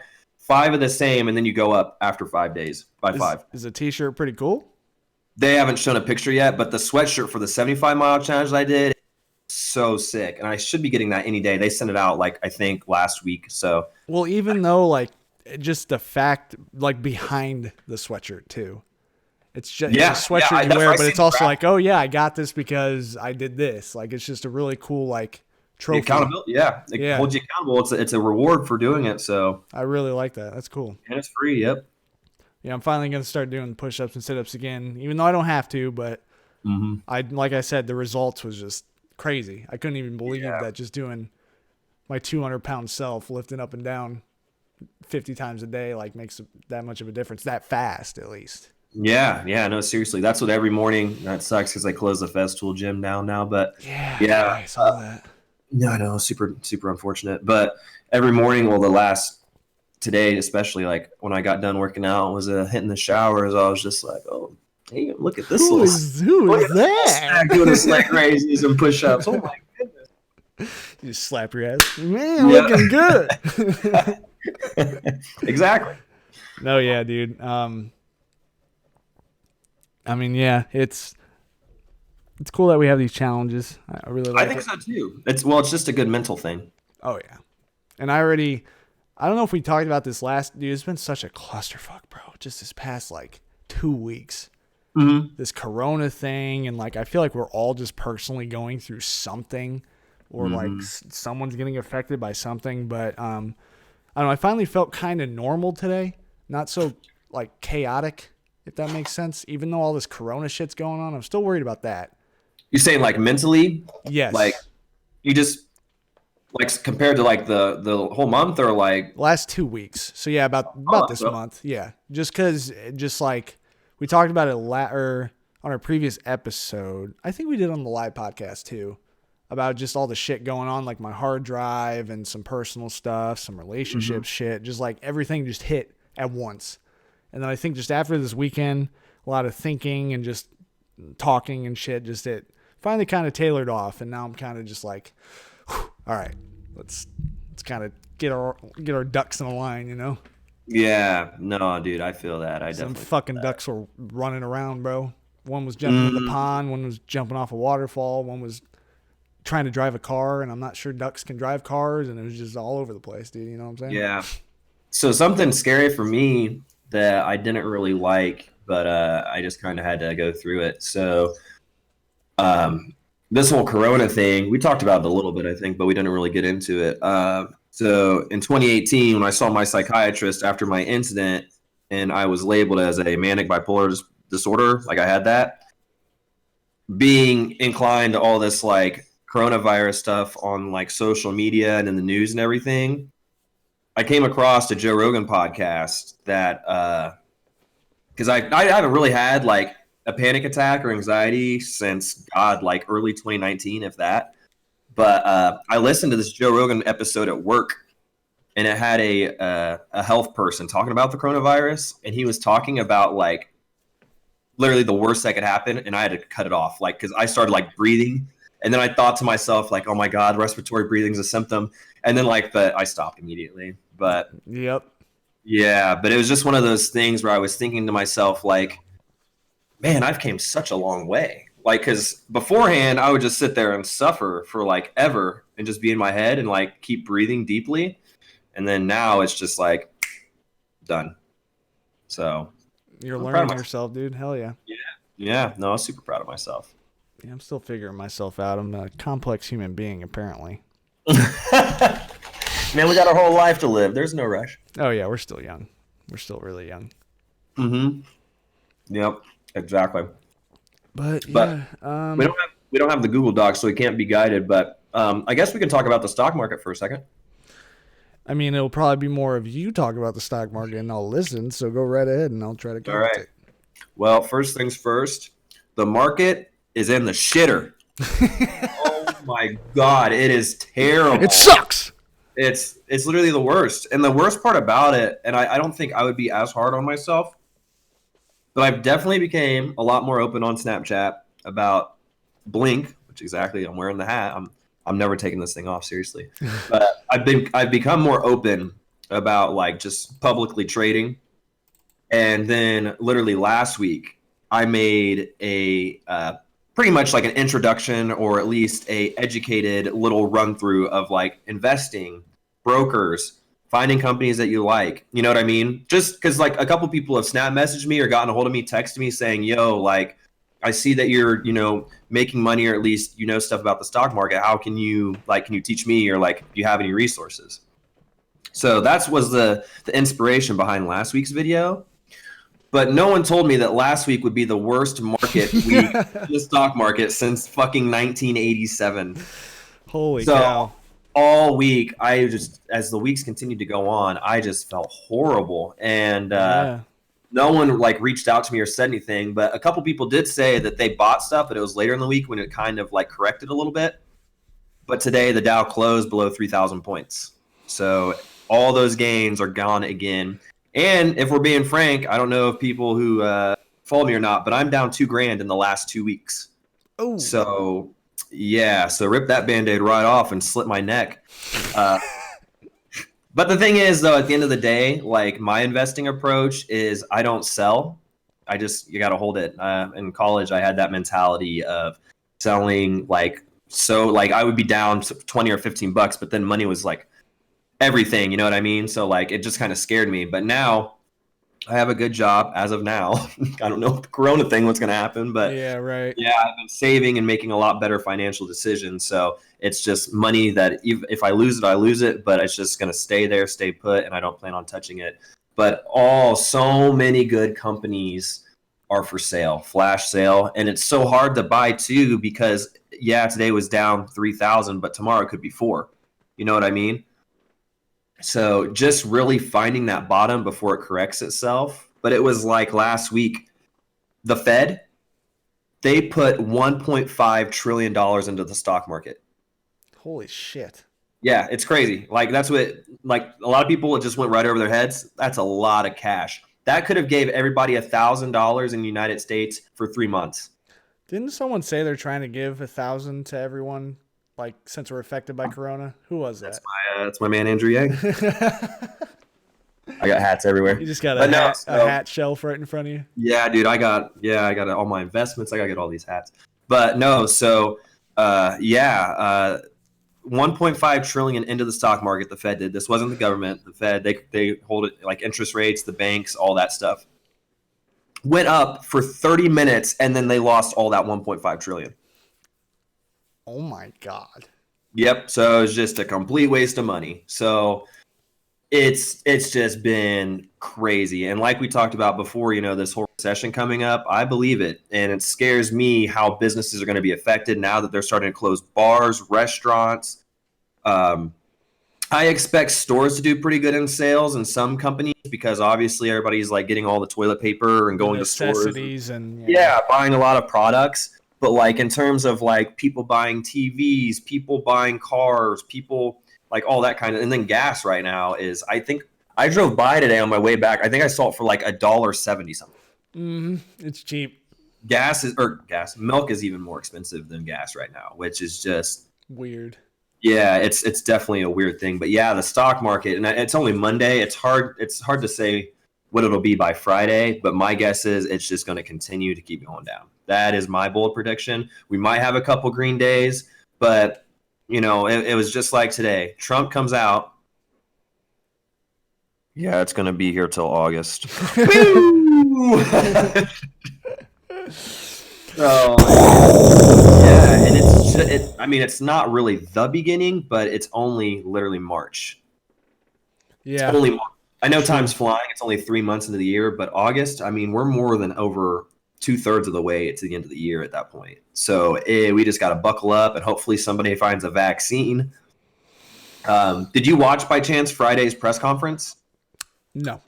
of the same, and then you go up after 5 days by 5. Is the T-shirt pretty cool? They haven't shown a picture yet, but the sweatshirt for the 75-mile challenge I did, so sick, and I should be getting that any day. They sent it out like I think last week. So well, even though like just the fact like behind the sweatshirt too. It's just a sweatshirt you wear, but it's also like, oh yeah, I got this because I did this. Like it's just a really cool like trophy. Accountability, it holds you accountable. It's a reward for doing it. So I really like that. That's cool. And it's free. Yep. Yeah, I'm finally gonna start doing push-ups and sit-ups again, even though I don't have to. But like I said, the results was just crazy. I couldn't even believe that just doing my 200-pound self lifting up and down 50 times a day like makes that much of a difference that fast, at least. Yeah, no, seriously, that's what every morning. That sucks because I closed the Festool gym down now, but I saw that. No, I know, super unfortunate. But every morning, today especially, like when I got done working out, was hitting the showers. I was just like, oh, hey, look at this. Who is that? Doing his leg raises and push-ups. Oh my goodness! You just slap your ass, man. Looking good. Exactly. No, yeah, dude. I mean, yeah, it's cool that we have these challenges. I really like it. I think so too. It's just a good mental thing. Oh yeah. And I don't know if we talked about this last, dude, it's been such a clusterfuck, bro. Just this past like 2 weeks. This Corona thing, and like I feel like we're all just personally going through something, or like someone's getting affected by something, but I don't know, I finally felt kind of normal today. Not so like chaotic, if that makes sense. Even though all this Corona shit's going on, I'm still worried about that. You saying like mentally? Yes. Like you just like compared to like the whole month, or like last 2 weeks. So yeah, about this month. Yeah. Just like we talked about it on our previous episode. I think we did on the live podcast too, about just all the shit going on, like my hard drive and some personal stuff, some relationship shit, just like everything just hit at once. And then I think just after this weekend, a lot of thinking and just talking and shit, just it finally kind of tailored off. And now I'm kind of just like, whew, all right, let's kind of get our ducks in a line, you know? Yeah, no, dude, I feel that. Some fucking ducks were running around, bro. One was jumping in the pond, one was jumping off a waterfall, one was trying to drive a car, and I'm not sure ducks can drive cars, and it was just all over the place, dude. You know what I'm saying? Yeah. So something scary for me that I didn't really like but I just kind of had to go through it. So this whole Corona thing, we talked about it a little bit, I think, but we didn't really get into it. So in 2018, when I saw my psychiatrist after my incident, and I was labeled as a manic bipolar disorder, like I had that, being inclined to all this like coronavirus stuff on like social media and in the news and everything, I came across a Joe Rogan podcast that because I haven't really had like a panic attack or anxiety since like early 2019, if that. But I listened to this Joe Rogan episode at work, and it had a health person talking about the coronavirus, and he was talking about like literally the worst that could happen, and I had to cut it off, like because I started like breathing, and then I thought to myself like, oh my god, respiratory breathing is a symptom, and then like I stopped immediately. But Yep. yeah, but it was just one of those things where I was thinking to myself like, man, I've came such a long way. Like, because beforehand, I would just sit there and suffer for like ever and just be in my head and like keep breathing deeply. And then now it's just like done. So You're I'm learning yourself, dude. Hell yeah. Yeah. No, I was super proud of myself. Yeah, I'm still figuring myself out. I'm a complex human being, apparently. Man, we got our whole life to live. There's no rush. Oh, yeah, we're still young. We're still really young. Mm-hmm. Yep, exactly. But yeah, we don't have the Google Docs, so we can't be guided. But I guess we can talk about the stock market for a second. I mean, it'll probably be more of you talk about the stock market, and I'll listen. So go right ahead, and I'll try to. All right. Well, first things first. The market is in the shitter. Oh my god, it is terrible. It sucks. It's literally the worst. And the worst part about it, and I don't think I would be as hard on myself, but I've definitely became a lot more open on Snapchat about Blink, which exactly I'm wearing the hat. I'm never taking this thing off, seriously. But I've become more open about like just publicly trading. And then literally last week, I made a pretty much like an introduction, or at least a educated little run through of like investing, brokers, finding companies that you like. You know what I mean? Just because like a couple people have snap messaged me or gotten a hold of me, texted me saying, yo, like, I see that you're, making money, or at least stuff about the stock market. How can you teach me, or like, do you have any resources? So that was the inspiration behind last week's video. But no one told me that last week would be the worst market week in the stock market since fucking 1987. Holy cow. All week, as the weeks continued to go on, I just felt horrible. And no one like reached out to me or said anything, but a couple people did say that they bought stuff, but it was later in the week when it kind of like corrected a little bit. But today the Dow closed below 3,000 points. So all those gains are gone again. And if we're being frank, I don't know if people who follow me or not, but I'm down $2,000 in the last 2 weeks. Oh, so yeah, so rip that Band-Aid right off and slit my neck. But the thing is, though, at the end of the day, like my investing approach is I don't sell. You got to hold it. In college, I had that mentality of selling like I would be down to 20 or 15 bucks, but then money was like everything, you know what I mean? So like it just kind of scared me. But now I have a good job as of now. I don't know with the Corona thing what's going to happen, but yeah, right. Yeah, I've been saving and making a lot better financial decisions. So it's just money that if I lose it, I lose it, but it's just going to stay there, stay put, and I don't plan on touching it. But so many good companies are for sale, flash sale, and it's so hard to buy too because today was down 3,000, but tomorrow it could be 4. You know what I mean? So just really finding that bottom before it corrects itself. But it was like last week, the Fed, they put $1.5 trillion into the stock market. Holy shit. Yeah, it's crazy. Like that's what, like a lot of people, it just went right over their heads. That's a lot of cash. That could have gave everybody $1,000 in the United States for 3 months. Didn't someone say they're trying to give 1,000 to everyone? Like, since we're affected by Corona? Who was that? That's my man, Andrew Yang. I got hats everywhere. You just got a hat shelf right in front of you? Yeah, dude, I got all my investments. I got to get all these hats. But no, so, 1.5 trillion into the stock market, the Fed did. This wasn't the government. The Fed, they hold it like interest rates, the banks, all that stuff. went up for 30 minutes, and then they lost all that 1.5 trillion. Oh my God. Yep. So it was just a complete waste of money. So it's just been crazy. And like we talked about before, this whole recession coming up, I believe it. And it scares me how businesses are going to be affected now that they're starting to close bars, restaurants. I expect stores to do pretty good in sales in some companies because obviously everybody's like getting all the toilet paper and going to stores. Necessities and Buying a lot of products. But like in terms of like people buying TVs, people buying cars, people like all that kind of, and then gas right now is, I think I drove by today on my way back. I think I saw it for like $1.70 something. It's cheap. Milk is even more expensive than gas right now, which is just weird. Yeah, it's definitely a weird thing. But yeah, the stock market, and it's only Monday. It's hard to say what it'll be by Friday, but my guess is it's just going to continue to keep going down. That is my bold prediction. We might have a couple green days, but it was just like today. Trump comes out. Yeah, it's going to be here till August. So yeah, and it's not really the beginning, but it's only literally March. Yeah. It's only March. I know time's flying. It's only 3 months into the year, but August, we're more than over 2/3 of the way to the end of the year at that point. So we just got to buckle up, and hopefully somebody finds a vaccine. Did you watch by chance Friday's press conference? No.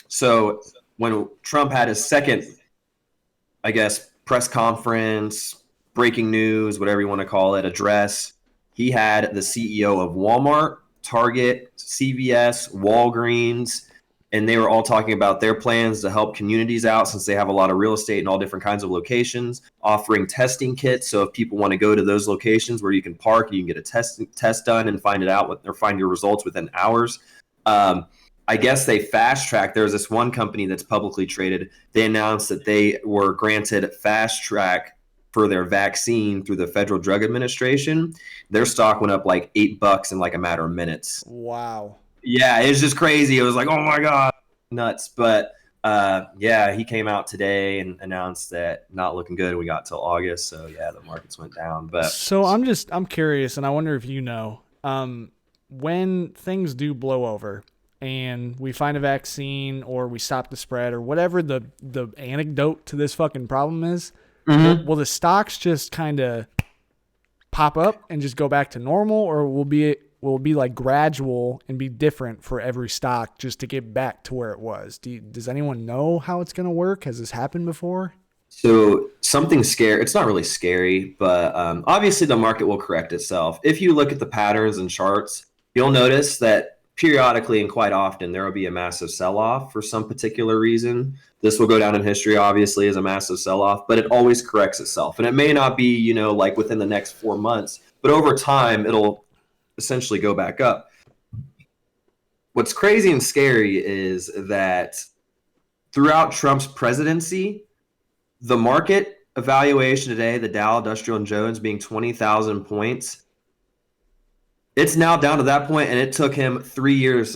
So when Trump had his second, I guess, press conference, breaking news, whatever you want to call it, address, he had the CEO of Walmart, Target, CVS, Walgreens, and they were all talking about their plans to help communities out since they have a lot of real estate in all different kinds of locations, offering testing kits. So if people want to go to those locations where you can park, you can get a test done and find it out or find your results within hours. I guess they fast tracked. There's this one company that's publicly traded. They announced that they were granted fast track for their vaccine through the Federal Drug Administration. Their stock went up like $8 in like a matter of minutes. Wow. Yeah, it was just crazy. It was like, oh my God, nuts. But he came out today and announced that not looking good. We got till August. So yeah, the markets went down. But so I'm curious, and I wonder if when things do blow over and we find a vaccine or we stop the spread or whatever the antidote to this fucking problem is, will the stocks just kind of pop up and just go back to normal, or will it be like gradual and be different for every stock just to get back to where it was? Does anyone know how it's going to work? Has this happened before? So something scary. It's not really scary, but obviously the market will correct itself. If you look at the patterns and charts, you'll notice that periodically and quite often there will be a massive sell-off for some particular reason. This will go down in history, obviously, as a massive sell-off, but it always corrects itself. And it may not be, like within the next 4 months, but over time, it'll essentially go back up. What's crazy and scary is that throughout Trump's presidency, the market evaluation today, the Dow Industrial Jones being 20,000 points, it's now down to that point, and it took him 3 years,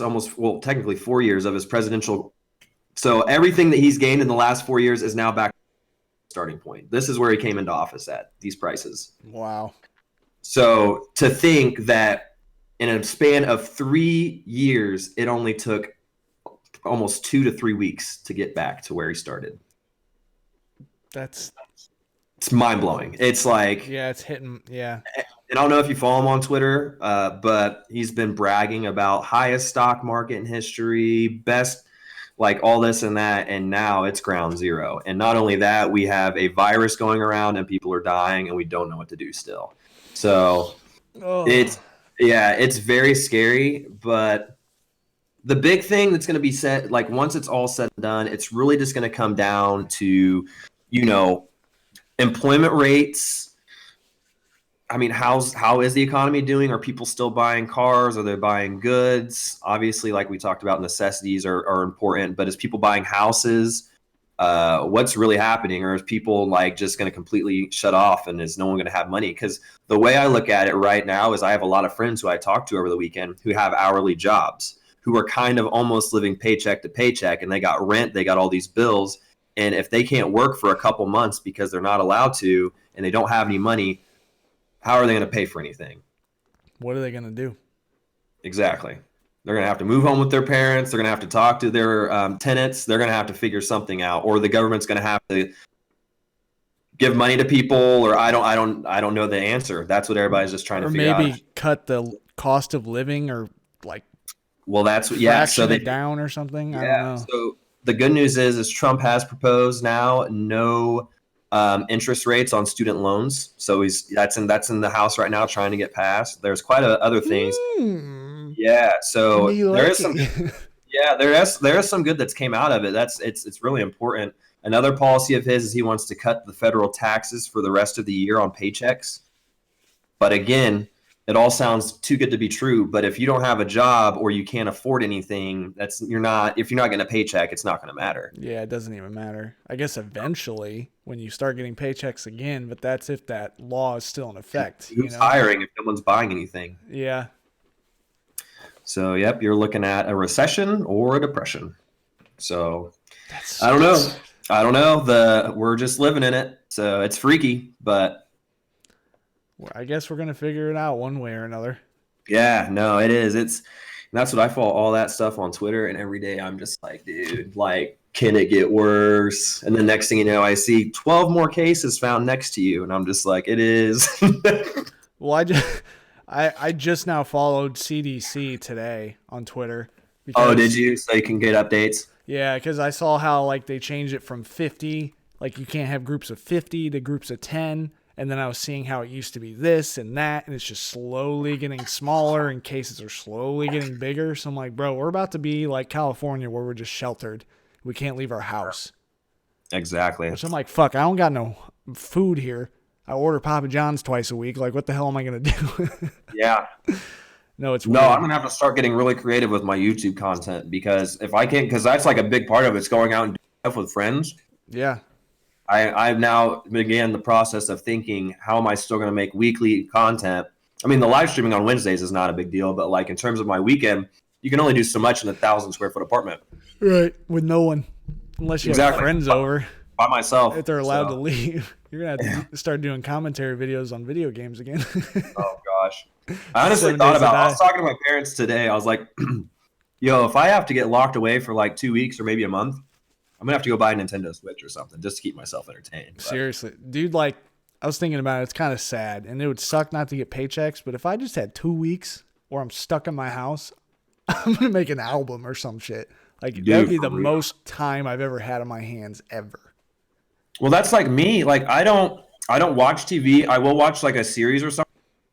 technically 4 years of his presidential. So everything that he's gained in the last 4 years is now back to the starting point. This is where he came into office at, these prices. Wow. So to think that in a span of 3 years, it only took almost 2 to 3 weeks to get back to where he started. It's mind-blowing. It's like, yeah, it's hitting. Yeah. And I don't know if you follow him on Twitter, but he's been bragging about highest stock market in history, best, like all this and that, and now it's ground zero. And not only that, we have a virus going around and people are dying and we don't know what to do still. So it's very scary. But the big thing that's going to be said, like once it's all said and done, it's really just going to come down to, employment rates. I mean, how is the economy doing? Are people still buying cars? Are they buying goods? Obviously, like we talked about, necessities are important, but is people buying houses? What's really happening? Or is people like just going to completely shut off and is no one going to have money? Because the way I look at it right now is I have a lot of friends who I talked to over the weekend who have hourly jobs, who are kind of almost living paycheck to paycheck, and they got rent, they got all these bills. And if they can't work for a couple months because they're not allowed to and they don't have any money, how are they going to pay for anything? What are they going to do? Exactly. They're going to have to move home with their parents. They're going to have to talk to their tenants. They're going to have to figure something out, or the government's going to have to give money to people, or I don't know the answer. That's what everybody's just trying to figure out. Or maybe cut the cost of living, or like, well, that's what, so they down or something. I don't know. So the good news is Trump has proposed now no interest rates on student loans. So that's in the House right now, trying to get passed. There's quite other things. Yeah. So there is some. Yeah, there is some good that's came out of it. It's really important. Another policy of his is he wants to cut the federal taxes for the rest of the year on paychecks. But again, it all sounds too good to be true. But if you don't have a job or you can't afford anything, if you're not getting a paycheck, it's not going to matter. Yeah, it doesn't even matter. I guess eventually when you start getting paychecks again, but that's if that law is still in effect. Who's hiring if no one's buying anything? Yeah. So, yep, you're looking at a recession or a depression. So, I don't know. We're just living in it. So, it's freaky, but well, I guess we're going to figure it out one way or another. Yeah, no, it is. That's what I follow, all that stuff on Twitter, and every day I'm just like, dude, like, can it get worse? And the next thing you know, I see 12 more cases found next to you, and I'm just like, it is. Well, I just now followed CDC today on Twitter. Oh, did you? So you can get updates? Yeah, because I saw how like they changed it from 50, like you can't have groups of 50 to groups of 10. And then I was seeing how it used to be this and that, and it's just slowly getting smaller and cases are slowly getting bigger. So I'm like, bro, we're about to be like California where we're just sheltered. We can't leave our house. Exactly. Which I'm like, fuck, I don't got no food here. I order Papa John's twice a week. Like, what the hell am I going to do? Yeah. No, it's weird. No, I'm going to have to start getting really creative with my YouTube content because if I can't, because that's like a big part of it's going out and doing stuff with friends. Yeah. I've now began the process of thinking, how am I still going to make weekly content? I mean, the live streaming on Wednesdays is not a big deal, but like in terms of my weekend, you can only do so much in a 1,000 square foot apartment. Right. With no one. Unless you have friends over. By myself. If they're allowed to leave. You're going to have to start doing commentary videos on video games again. Oh, gosh. I honestly I was talking to my parents today. I was like, yo, if I have to get locked away for like 2 weeks or maybe a month, I'm going to have to go buy a Nintendo Switch or something just to keep myself entertained. But seriously. Dude, like, I was thinking about it. It's kind of sad. And it would suck not to get paychecks. But if I just had 2 weeks or I'm stuck in my house, I'm going to make an album or some shit. Like, that would be the most time I've ever had on my hands ever. Well, that's like me. Like, I don't watch TV. I will watch like a series or something.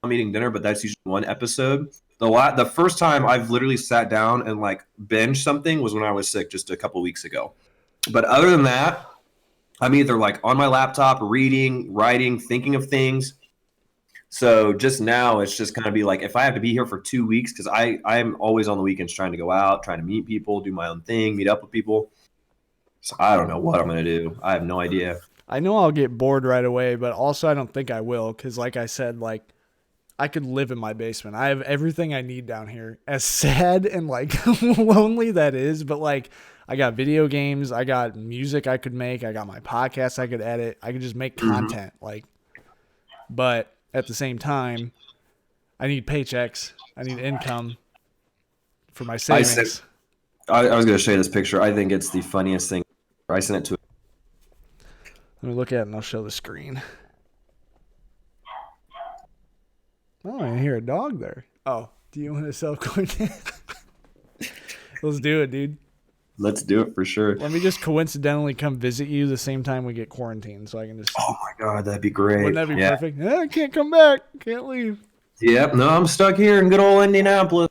I'm eating dinner, but that's usually one episode. The first time I've literally sat down and like binge something was when I was sick just a couple weeks ago. But other than that, I'm either like on my laptop, reading, writing, thinking of things. So just now it's just kind of be like, if I have to be here for 2 weeks, because I'm always on the weekends trying to go out, trying to meet people, do my own thing, meet up with people. So I don't know what I'm going to do. I have no idea. I know I'll get bored right away, but also I don't think I will. Because like I said, like I could live in my basement. I have everything I need down here. As sad and like lonely that is, but like I got video games, I got music I could make, I got my podcast I could edit, I could just make content. Like, but at the same time, I need paychecks, I need income for my savings. I was going to show you this picture. I think it's the funniest thing. I sent it to. Let me look at it and I'll show the screen. Oh, I hear a dog there. Oh, do you want to self-quarantine? Let's do it, dude. Let's do it for sure. Let me just coincidentally come visit you the same time we get quarantined so I can just... Oh, my God. That'd be great. Wouldn't that be perfect? Yeah, I can't come back. Can't leave. Yep. No, I'm stuck here in good old Indianapolis.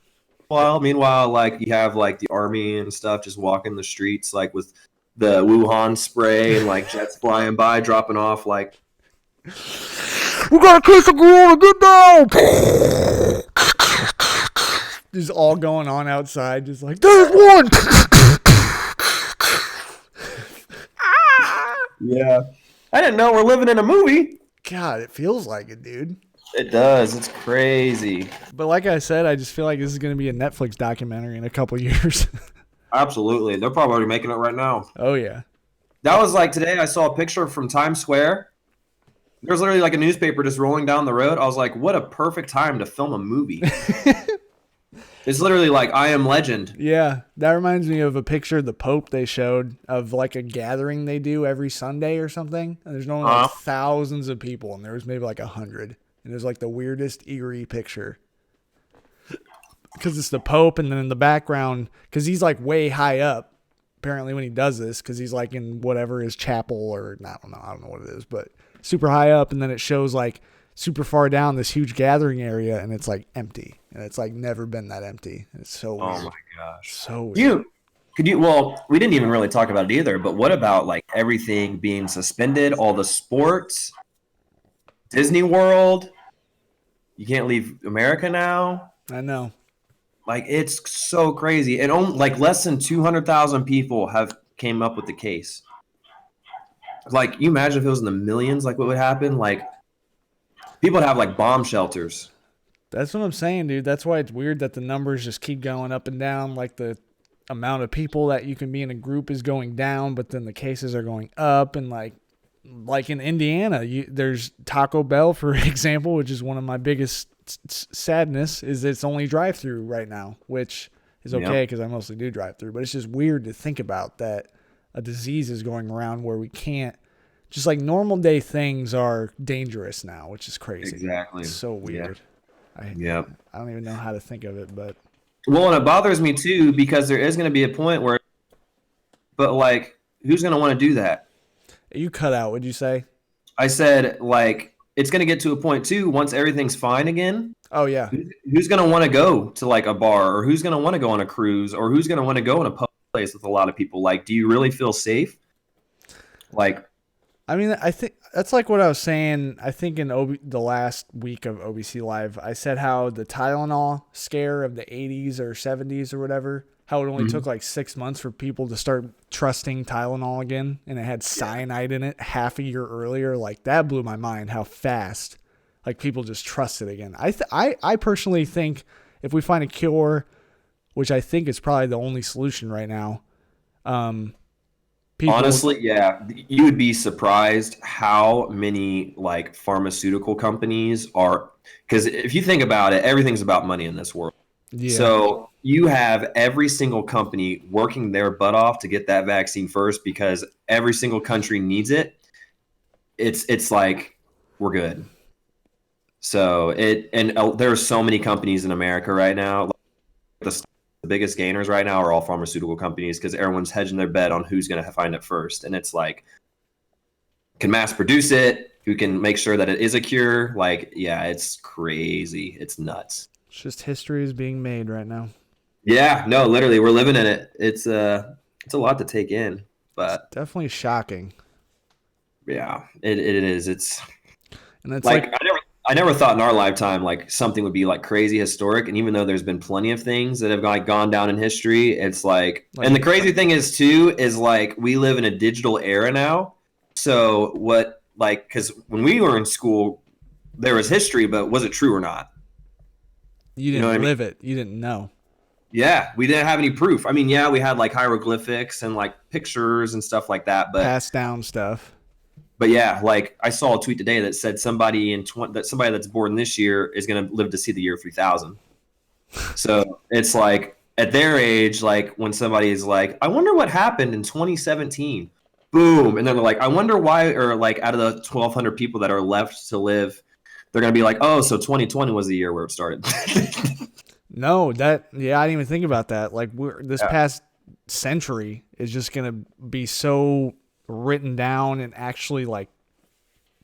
Meanwhile, like you have like the army and stuff just walking the streets like with the Wuhan spray and like jets flying by, dropping off like... We got a case of corona, get down! Just all going on outside, just like, there's one! Yeah. I didn't know we're living in a movie. God, it feels like it, dude. It does. It's crazy. But like I said, I just feel like this is going to be a Netflix documentary in a couple years. Absolutely. They're probably already making it right now. Oh, yeah. That was like today. I saw a picture from Times Square. There's literally like a newspaper just rolling down the road. I was like, what a perfect time to film a movie. It's literally like I Am Legend. Yeah, that reminds me of a picture of the Pope they showed of like a gathering they do every Sunday or something. And there's normally like thousands of people, and there was maybe like 100. And it was like the weirdest, eerie picture. Because it's the Pope, and then in the background, because he's like way high up, apparently when he does this, because he's like in whatever his chapel or I don't know what it is, but super high up, and then it shows like super far down this huge gathering area, and it's like empty, and it's like never been that empty. It's so weird. Oh my gosh. So weird. Well, we didn't even really talk about it either, but what about like everything being suspended, all the sports, Disney World? You can't leave America now. I know. Like, it's so crazy. And only, like, less than 200,000 people have came up with the case. Like, you imagine if it was in the millions, like what would happen? Like, people would have like bomb shelters. That's what I'm saying, dude. That's why it's weird that the numbers just keep going up and down. Like the amount of people that you can be in a group is going down, but then the cases are going up. And like in Indiana, there's Taco Bell, for example, which is one of my biggest sadness, is it's only drive-through right now, which is okay because I mostly do drive-through. But it's just weird to think about that a disease is going around where we can't. Just like normal day things are dangerous now, which is crazy. Exactly. It's so weird. Yeah. I don't even know how to think of it, but. Well, and it bothers me too because there is going to be a point where, but like, who's going to want to do that? You cut out, what'd you say? I said, like, it's going to get to a point too, once everything's fine again. Oh, yeah. Who's going to want to go to like a bar, or who's going to want to go on a cruise, or who's going to want to go in a public place with a lot of people? Like, do you really feel safe? Like, I mean, I think that's like what I was saying. I think in the last week of OBC Live, I said how the Tylenol scare of the 80s or 70s or whatever, how it only took like 6 months for people to start trusting Tylenol again, and it had cyanide in it half a year earlier. Like, that blew my mind how fast like people just trust it again. I personally think if we find a cure, which I think is probably the only solution right now, honestly, yeah, you would be surprised how many like pharmaceutical companies are, because if you think about it, everything's about money in this world. Yeah. So you have every single company working their butt off to get that vaccine first because every single country needs it. It's like, we're good. So there are so many companies in America right now. The biggest gainers right now are all pharmaceutical companies because everyone's hedging their bet on who's going to find it first. And it's like, can mass produce it? Who can make sure that it is a cure? Like, yeah, it's crazy. It's nuts. It's just history is being made right now. Yeah, no, literally, we're living in it. It's a lot to take in, but it's definitely shocking. Yeah, it is. And it's like I never thought in our lifetime like something would be like crazy historic. And even though there's been plenty of things that have like gone down in history, it's like and the crazy thing is too, is like we live in a digital era now. So what, like, because when we were in school, there was history, but was it true or not? You didn't live it. You didn't know. Yeah, we didn't have any proof. I mean, yeah, we had like hieroglyphics and like pictures and stuff like that, but passed down stuff. But yeah, like I saw a tweet today that said somebody that's born this year is going to live to see the year 3000. So it's like at their age, like when somebody's like, I wonder what happened in 2017. Boom. And then they're like, I wonder why, or like out of the 1,200 people that are left to live, they're going to be like, oh, so 2020 was the year where it started. No, I didn't even think about that. Like this past century is just going to be so written down and actually like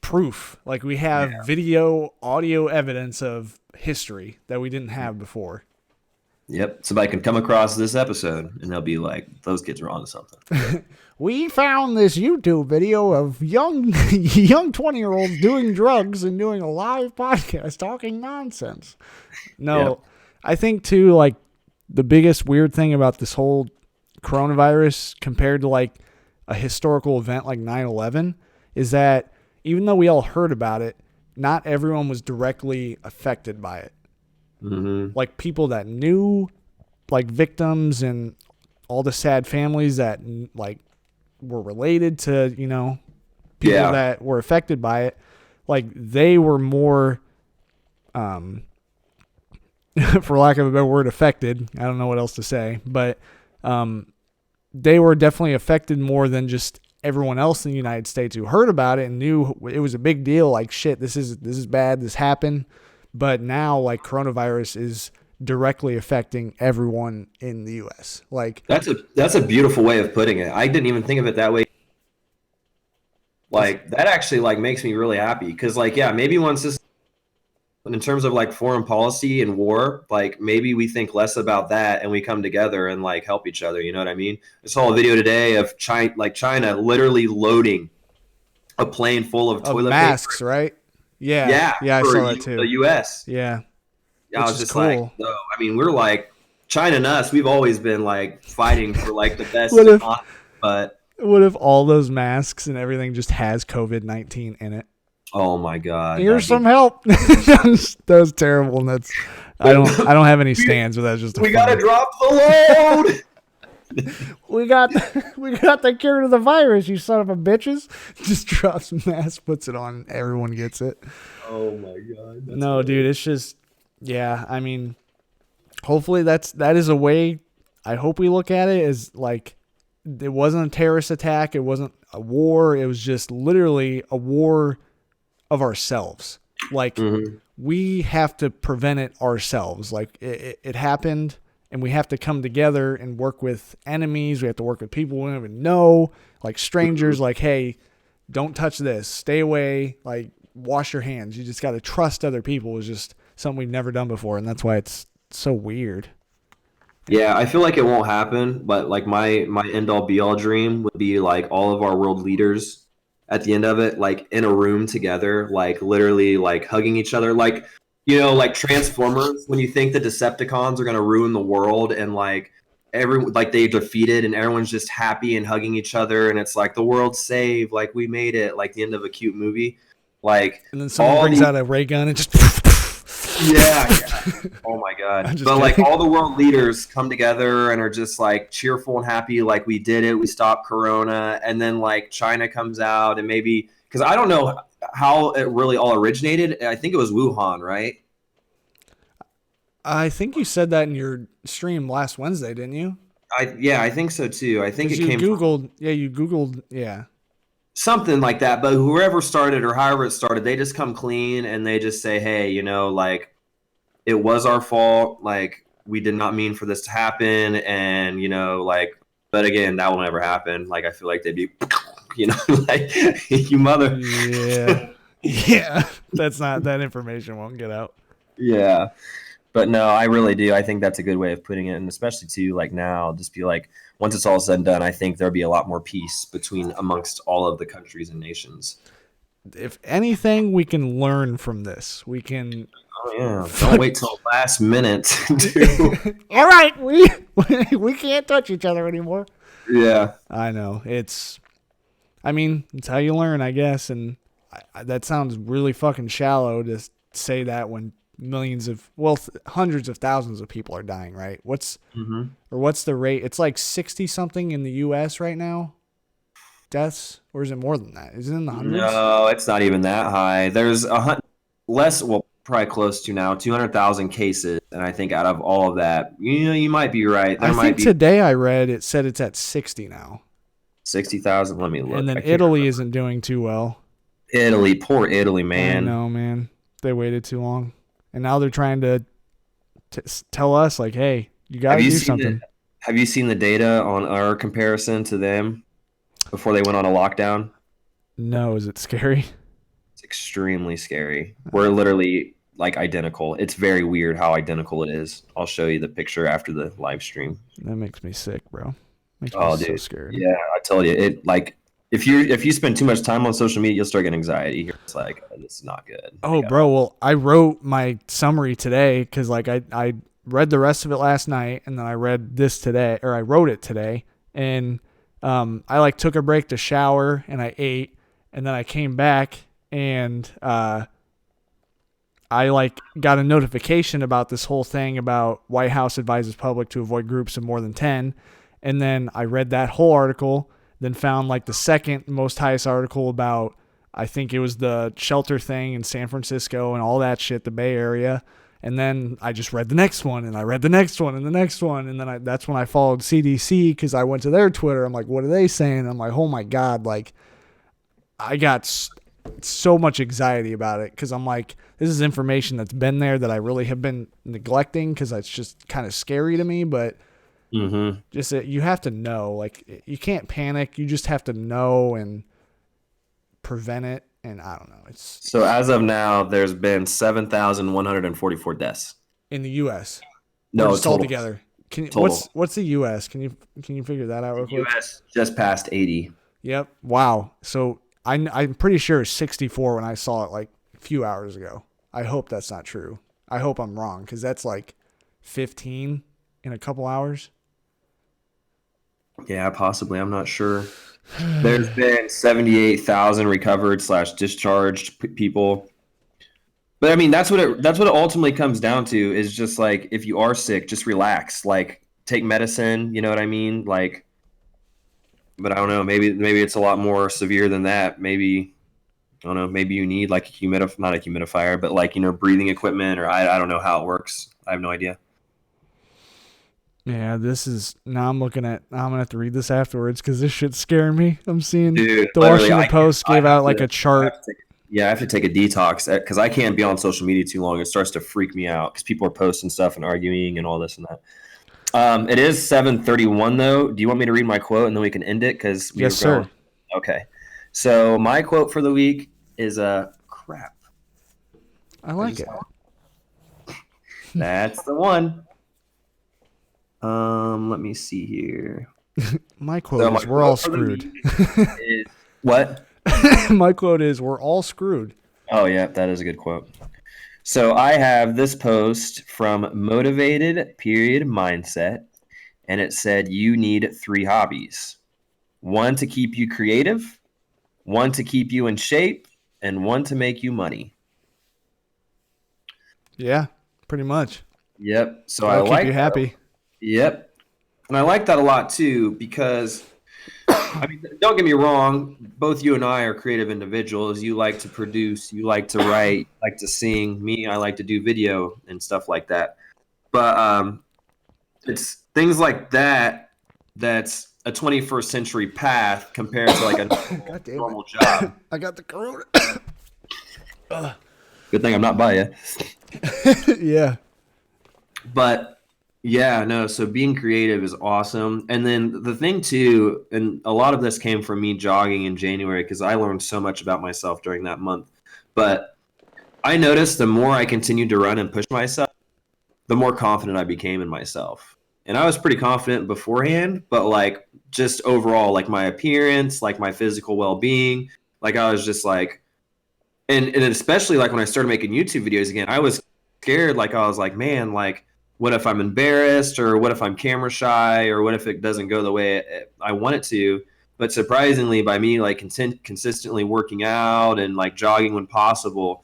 proof. Like we have video, audio evidence of history that we didn't have before. Yep. Somebody can come across this episode and they'll be like, those kids are onto something. We found this YouTube video of young 20-year-olds doing drugs and doing a live podcast talking nonsense. No, I think too, like the biggest weird thing about this whole coronavirus compared to like a historical event like 9/11 is that even though we all heard about it, not everyone was directly affected by it. Mm-hmm. Like people that knew, like victims and all the sad families that like were related to, people Yeah. that were affected by it, like they were more, for lack of a better word, affected. I don't know what else to say, but they were definitely affected more than just everyone else in the United States who heard about it and knew it was a big deal. Like, shit, this is bad. This happened. But now, like, coronavirus is directly affecting everyone in the U.S. Like, That's a beautiful way of putting it. I didn't even think of it that way. Like, that actually like makes me really happy because, like, yeah, maybe once this, in terms of like foreign policy and war, like maybe we think less about that and we come together and like help each other. You know what I mean? I saw a video today of China literally loading a plane full of toilet masks, paper. right? Yeah. Yeah, Yeah, I for saw that too. the U.S. Yeah. I Which was is just cool. like, no, I mean, we're like China and us. We've always been like fighting for like the best. But what if all those masks and everything just has COVID-19 in it? oh my God, Here's some help. That was terrible, and that's I don't have any stands, but that's just we gotta drop the load. we got the cure to the virus, you son of a bitches. Just drops a mask, puts it on, everyone gets it. Oh my God. No, dude, it's just, yeah. I mean, hopefully that is a way. I hope we look at it as like it wasn't a terrorist attack, it wasn't a war, it was just literally a war of ourselves. Like we have to prevent it ourselves. Like it happened. And we have to come together and work with enemies. We have to work with people we don't even know, like strangers. Like, hey, don't touch this. Stay away. Like, wash your hands. You just got to trust other people. Is just something we've never done before, and that's why it's so weird. Yeah, I feel like it won't happen, but like my end all be all dream would be like all of our world leaders at the end of it, like in a room together, like literally like hugging each other, like. Like Transformers, when you think the Decepticons are going to ruin the world and like they defeated and everyone's just happy and hugging each other and it's like the world's saved, like we made it, like the end of a cute movie. Like, and then someone brings out a ray gun and just yeah. Oh my God. But kidding. Like all the world leaders come together and are just like cheerful and happy, like we did it, we stopped Corona, and then like China comes out and maybe, because I don't know how it really all originated. I think it was Wuhan, right? I think you said that in your stream last Wednesday, didn't you? I think so too. I think it you came Googled, you Googled, yeah. Something like that, but whoever started or however it started, they just come clean and they just say, hey, like it was our fault. Like we did not mean for this to happen. And, like, but again, that will never happen. Like, I feel like they'd be, like you mother. Yeah. Yeah. That information won't get out. Yeah. But no, I really do. I think that's a good way of putting it. And especially too, like now, just be like, once it's all said and done, I think there'll be a lot more peace amongst all of the countries and nations. If anything, we can learn from this. We can. Oh yeah! Don't wait till last minute. All right, we can't touch each other anymore. Yeah, I know. It's how you learn, I guess. And that sounds really fucking shallow to say that when hundreds of thousands of people are dying, right? What's the rate? It's like 60 something in the U.S. right now, deaths, or is it more than that? Is it in the hundreds? No, it's not even that high. There's probably close to now 200,000 cases, and I think out of all of that, you might be right. I think today I read it said it's at 60 now. 60,000. Let me look. And then Italy isn't doing too well. Italy, poor Italy, man. I know, man. They waited too long. And now they're trying to tell us, like, hey, you got to do something. Have you seen the data on our comparison to them before they went on a lockdown? No. Is it scary? It's extremely scary. We're literally, like, identical. It's very weird how identical it is. I'll show you the picture after the live stream. That makes me sick, bro. Makes me so scared. Yeah, I told you. It, like, if you spend too much time on social media, you'll start getting anxiety. It's like, this is not good. Oh, bro. Well, I wrote my summary today because, like, I read the rest of it last night, and then I read this today, or I wrote it today, and I, like, took a break to shower, and I ate, and then I came back, and I, like, got a notification about this whole thing about White House advises public to avoid groups of more than 10, and then I read that whole article. then found like the second most highest article about, I think it was the shelter thing in San Francisco and all that shit, the Bay Area. And then I just read the next one, and I read the next one and the next one. And then that's when I followed CDC, because I went to their Twitter. I'm like, what are they saying? I'm like, oh my God. Like, I got so much anxiety about it, because I'm like, this is information that's been there that I really have been neglecting, because it's just kind of scary to me. But just you have to know, like, you can't panic. You just have to know and prevent it. And I don't know. So as of now, there's been 7,144 deaths in the U.S. No, just total. Altogether. Total. What's the U.S.? Can you figure that out real quick? U.S. just passed 80. Yep. Wow. So I'm pretty sure it's 64 when I saw it like a few hours ago. I hope that's not true. I hope I'm wrong, because that's like 15 in a couple hours. Yeah, possibly. I'm not sure. There's been 78,000 recovered / discharged people. But I mean, that's what it ultimately comes down to, is just like, if you are sick, just relax, like take medicine, you know what I mean? Like, but I don't know, maybe it's a lot more severe than that. Maybe, I don't know, maybe you need like not a humidifier, but like, breathing equipment, or I don't know how it works. I have no idea. Yeah, I'm going to have to read this afterwards, because this shit's scaring me. I'm seeing Dude, the Washington Post gave out like a chart. I have to take a detox, because I can't be on social media too long. It starts to freak me out, because people are posting stuff and arguing and all this and that. It is 7:31 though. Do you want me to read my quote and then we can end it? Because yes, sir. Okay. So my quote for the week is crap. I like it. That's the one. Let me see here. My quote is, we're all screwed. What? My quote is, we're all screwed. Oh, yeah, that is a good quote. So I have this post from Motivated Mindset, and it said, you need 3 hobbies. 1 to keep you creative, 1 to keep you in shape, and 1 to make you money. Yeah, pretty much. Yep. So I'll keep you happy. Yep. And I like that a lot too, because I mean, don't get me wrong, both you and I are creative individuals. You like to produce, you like to write, you like to sing. Me, I like to do video and stuff like that. But it's things like that's a 21st century path compared to like a normal job. I got the corona. Good thing I'm not by you. Yeah. But yeah, no, so being creative is awesome. And then the thing too, and a lot of this came from me jogging in January, because I learned so much about myself during that month. But I noticed the more I continued to run and push myself, the more confident I became in myself. And I was pretty confident beforehand, but like just overall, like my appearance, like my physical well-being, like I was just like, and especially like when I started making YouTube videos again, I was scared. Like I was like, man, like, what if I'm embarrassed, or what if I'm camera shy, or what if it doesn't go the way I want it to? But surprisingly, by me like consistently working out and like jogging when possible,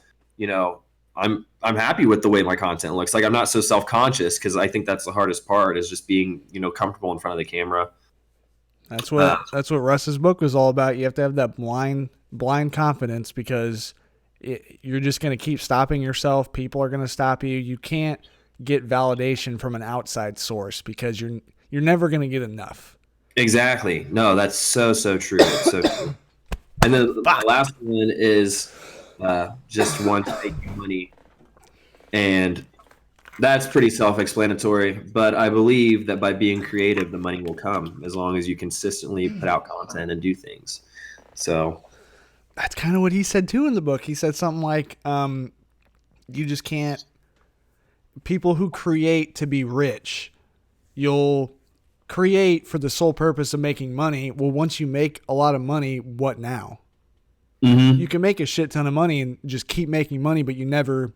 I'm happy with the way my content looks. Like I'm not so self-conscious, because I think that's the hardest part, is just being comfortable in front of the camera. That's what Russ's book was all about. You have to have that blind confidence, because you're just going to keep stopping yourself. People are going to stop you. You can't get validation from an outside source, because you're never going to get enough. Exactly. No, that's so true. It's so true. And then the last one is just 1 to make you money, and that's pretty self-explanatory. But I believe that by being creative, the money will come, as long as you consistently put out content and do things. So that's kind of what he said too in the book. He said something like, you just can't. People who create to be rich, you'll create for the sole purpose of making money. Well, once you make a lot of money, what now? Mm-hmm. You can make a shit ton of money and just keep making money, but you never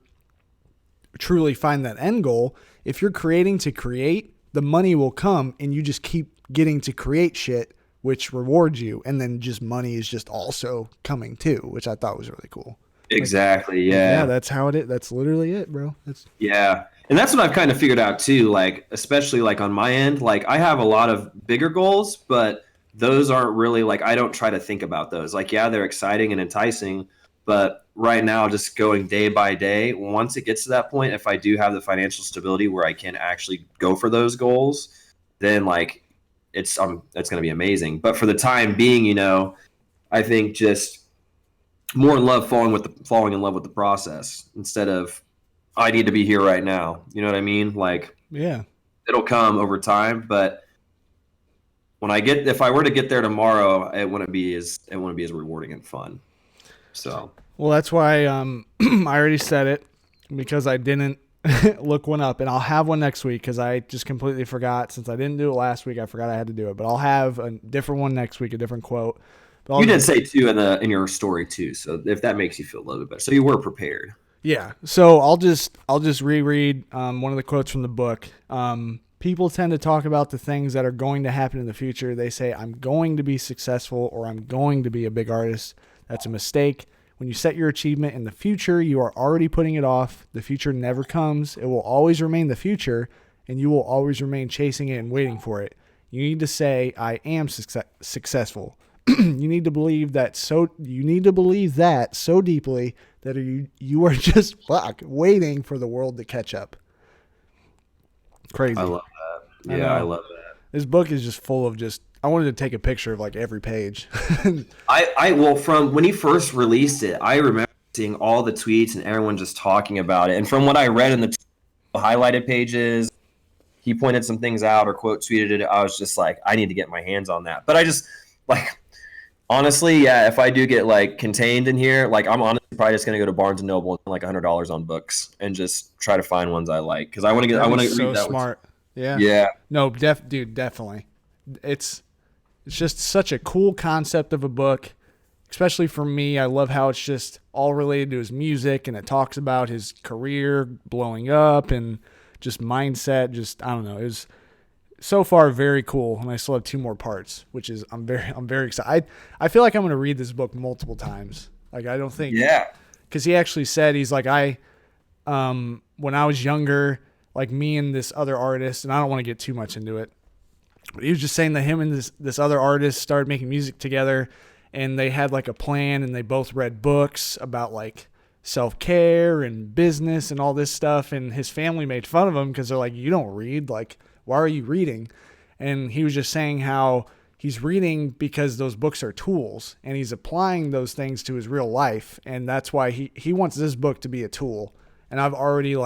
truly find that end goal. If you're creating to create, the money will come, and you just keep getting to create shit, which rewards you. And then just money is just also coming too, which I thought was really cool. Exactly. Yeah. That's how it is. That's literally it, bro. Yeah. And that's what I've kind of figured out too. Like, especially like on my end, like I have a lot of bigger goals, but those aren't really like, I don't try to think about those. Like, yeah, they're exciting and enticing, but right now, just going day by day, once it gets to that point, if I do have the financial stability where I can actually go for those goals, then like that's going to be amazing. But for the time being, I think just more in love, falling in love with the process instead of I need to be here right now. You know what I mean? Like, Yeah. it'll come over time, but if I were to get there tomorrow, it wouldn't be as rewarding and fun. So, Well, that's why I already said it because I didn't look one up, and I'll have one next week because I just completely forgot. Since I didn't do it last week, I forgot I had to do it. But I'll have a different one next week, a different quote. You did say two in your story too, so if that makes you feel a little bit better, so you were prepared. Yeah. So I'll just reread one of the quotes from the book. People tend to talk about the things that are going to happen in the future. They say, I'm going to be successful or I'm going to be a big artist. That's a mistake. When you set your achievement in the future, you are already putting it off. The future never comes. It will always remain the future, and you will always remain chasing it and waiting for it. You need to say, I am successful. You need to believe that so deeply that you are just waiting for the world to catch up. Crazy. I love that. Yeah, I love that. This book is just full of I wanted to take a picture of like every page. Well, from when he first released it, I remember seeing all the tweets and everyone just talking about it. And from what I read in the highlighted pages, he pointed some things out or quote tweeted it. I was just like, I need to get my hands on that. But I just like, honestly, yeah, if I do get like contained in here, like I'm honestly probably just gonna go to Barnes and Noble and spend like $100 on books and just try to find ones I like because I want to read that. Smart. Yeah. Yeah. No, dude, definitely. It's just such a cool concept of a book, especially for me. I love how it's just all related to his music and it talks about his career blowing up and just mindset. Just I don't know. It was so far very cool, and I still have 2 more parts, which is I'm very excited. I feel like I'm going to read this book multiple times. Like I don't think because he actually said he's like when I was younger, like me and this other artist, and I don't want to get too much into it, but he was just saying that him and this other artist started making music together, and they had like a plan, and they both read books about like self-care and business and all this stuff, and his family made fun of him because they're like, you don't read, like why are you reading? And he was just saying how he's reading because those books are tools and he's applying those things to his real life. And that's why he wants this book to be a tool. And I'm already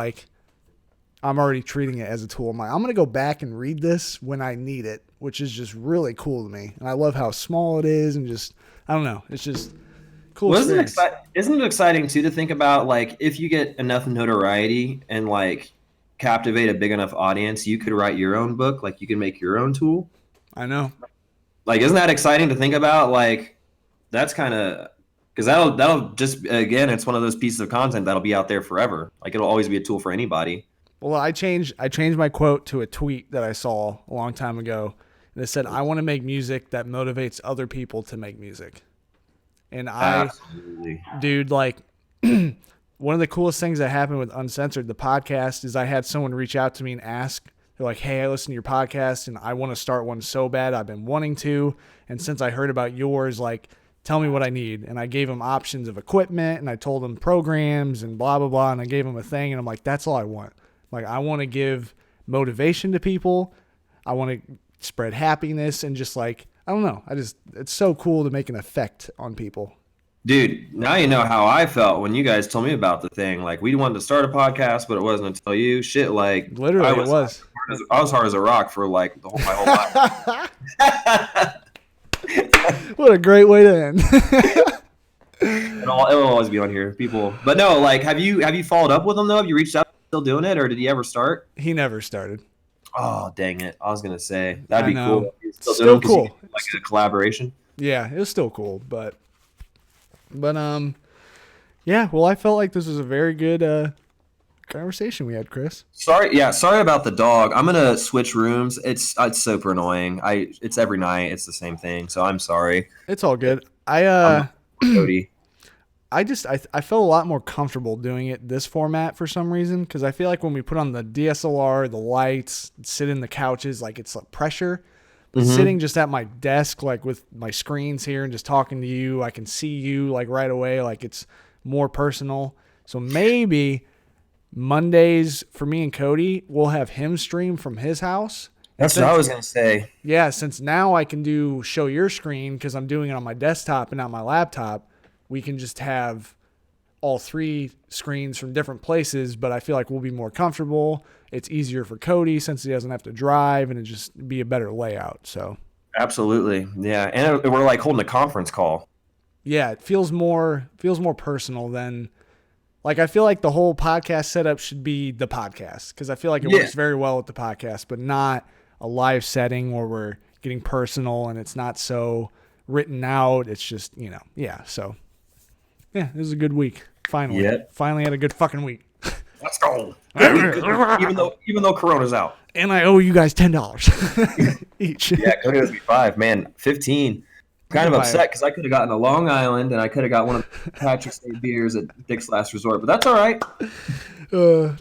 treating it as a tool. I'm going to go back and read this when I need it, which is just really cool to me. And I love how small it is and just, I don't know. It's just cool. Well, isn't it exciting too to think about like if you get enough notoriety and like captivate a big enough audience, you could write your own book, like you can make your own tool. I know. Like, isn't that exciting to think about? Like, that's kind of because that'll just again, it's one of those pieces of content that'll be out there forever. Like, it'll always be a tool for anybody. Well, I changed my quote to a tweet that I saw a long time ago, and it said, "I want to make music that motivates other people to make music." And dude, like. One of the coolest things that happened with Uncensored, the podcast, is I had someone reach out to me and ask, they're like, hey, I listen to your podcast and I want to start one so bad. I've been wanting to. And since I heard about yours, like, tell me what I need. And I gave them options of equipment and I told them programs and blah, blah, blah. And I gave them a thing. And I'm like, that's all I want. Like, I want to give motivation to people. I want to spread happiness and just like, I don't know. It's so cool to make an effect on people. Dude, now you know how I felt when you guys told me about the thing. Like, we wanted to start a podcast, but it wasn't until you. Shit, like literally, I was hard as a rock for like my whole life. What a great way to end. It'll always be on here, people. But no, like, have you followed up with him though? Have you reached out? Still doing it, or did he ever start? He never started. Oh, dang it! I was gonna say that'd be cool. Still cool. Like a collaboration. Yeah, it was still cool, but yeah, well, I felt like this was a very good conversation we had, Chris. Sorry about the dog. I'm gonna switch rooms. It's super annoying. It's every night. It's the same thing. So I'm sorry. It's all good. Cody. I felt a lot more comfortable doing it this format for some reason because I feel like when we put on the DSLR, the lights, sit in the couches, like it's like pressure. sitting just at my desk, like with my screens here and just talking to you. I can see you like right away. Like it's more personal. So maybe Mondays for me and Cody, we'll have him stream from his house. That's what I was going to say. Yeah, since now I can show your screen because I'm doing it on my desktop and not my laptop, we can just have all 3 screens from different places, but I feel like we'll be more comfortable. It's easier for Cody since he doesn't have to drive, and it just be a better layout. So Absolutely. Yeah. And we're like holding a conference call. yeah, it feels more personal than like I feel like the whole podcast setup should be the podcast because I feel like it works very well with the podcast, but not a live setting where we're getting personal and it's not so written out. It's just, So yeah, it was a good week. Finally had a good fucking week. Let's go. even though Corona's out. And I owe you guys $10 each. Yeah, Cody owes me 5. Man, 15. Kind of upset because I could have gotten a Long Island and I could have got one of Patrick's Day beers at Dick's Last Resort, but that's all right.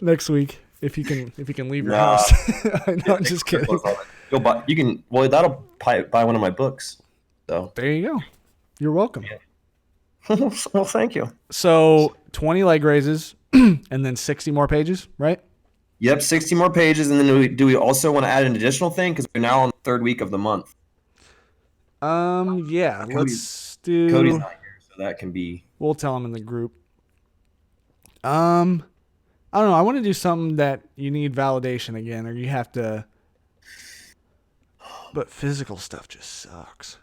Next week, if you can leave your house. No, I'm just kidding. You can. Well, that'll buy one of my books. So there you go. You're welcome. Yeah. Well, thank you. So 20 leg raises and then 60 more pages, right? Yep, 60 more pages, and then do we also want to add an additional thing because we're now on the 3rd week of the month? Yeah, let's do. Cody's not here, so that can be. We'll tell him in the group. I don't know. I want to do something that you need validation again, or you have to. But physical stuff just sucks.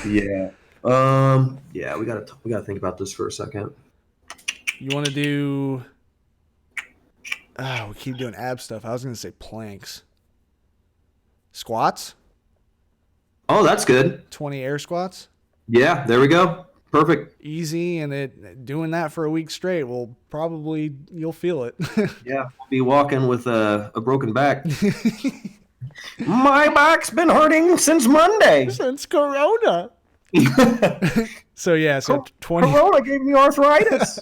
Yeah. Yeah, we gotta think about this for a second. You want to do? We keep doing ab stuff. I was gonna say planks. Squats. Oh, that's good. 20 air squats. Yeah, there we go. Perfect. Easy, and doing that for a week straight will probably you'll feel it. Yeah, we'll be walking with a broken back. My back's been hurting since Monday. Since Corona. So 20. Corona gave me arthritis.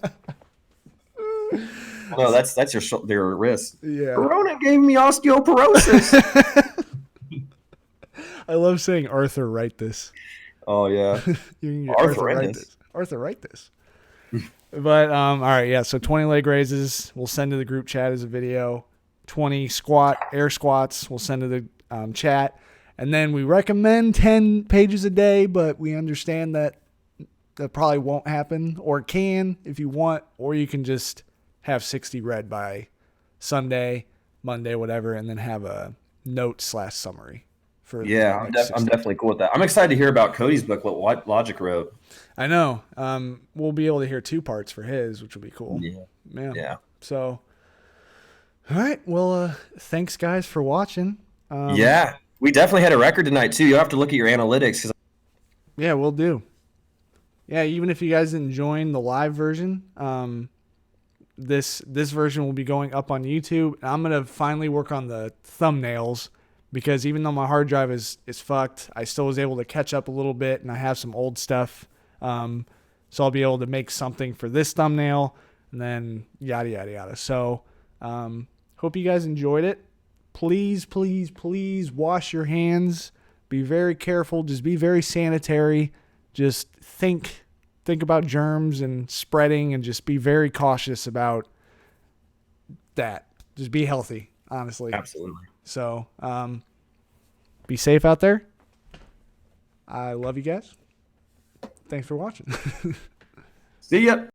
No, that's your wrist. Yeah. Corona gave me osteoporosis. I love saying arthritis. Oh yeah. Arthritis. But all right, yeah. So 20 leg raises we'll send to the group chat as a video. 20 air squats we'll send to the chat, and then we recommend 10 pages a day, but we understand that probably won't happen, or can if you want, or you can just have 60 read by Sunday, Monday, whatever, and then have a note/summary. Yeah, I'm definitely cool with that. I'm excited to hear about Cody's book, what Logic wrote. I know. We'll be able to hear 2 parts for his, which will be cool. Yeah. So, all right. Well, thanks, guys, for watching. Yeah, we definitely had a record tonight, too. You'll have to look at your analytics. Yeah, we'll do. Yeah, even if you guys didn't join the live version, this version will be going up on YouTube. I'm going to finally work on the thumbnails, because even though my hard drive is fucked, I still was able to catch up a little bit, and I have some old stuff. So I'll be able to make something for this thumbnail, and then yada, yada, yada. So hope you guys enjoyed it. Please, please, please wash your hands. Be very careful. Just be very sanitary. Just think about germs and spreading, and just be very cautious about that. Just be healthy, honestly. Absolutely. So, be safe out there. I love you guys. Thanks for watching. See ya.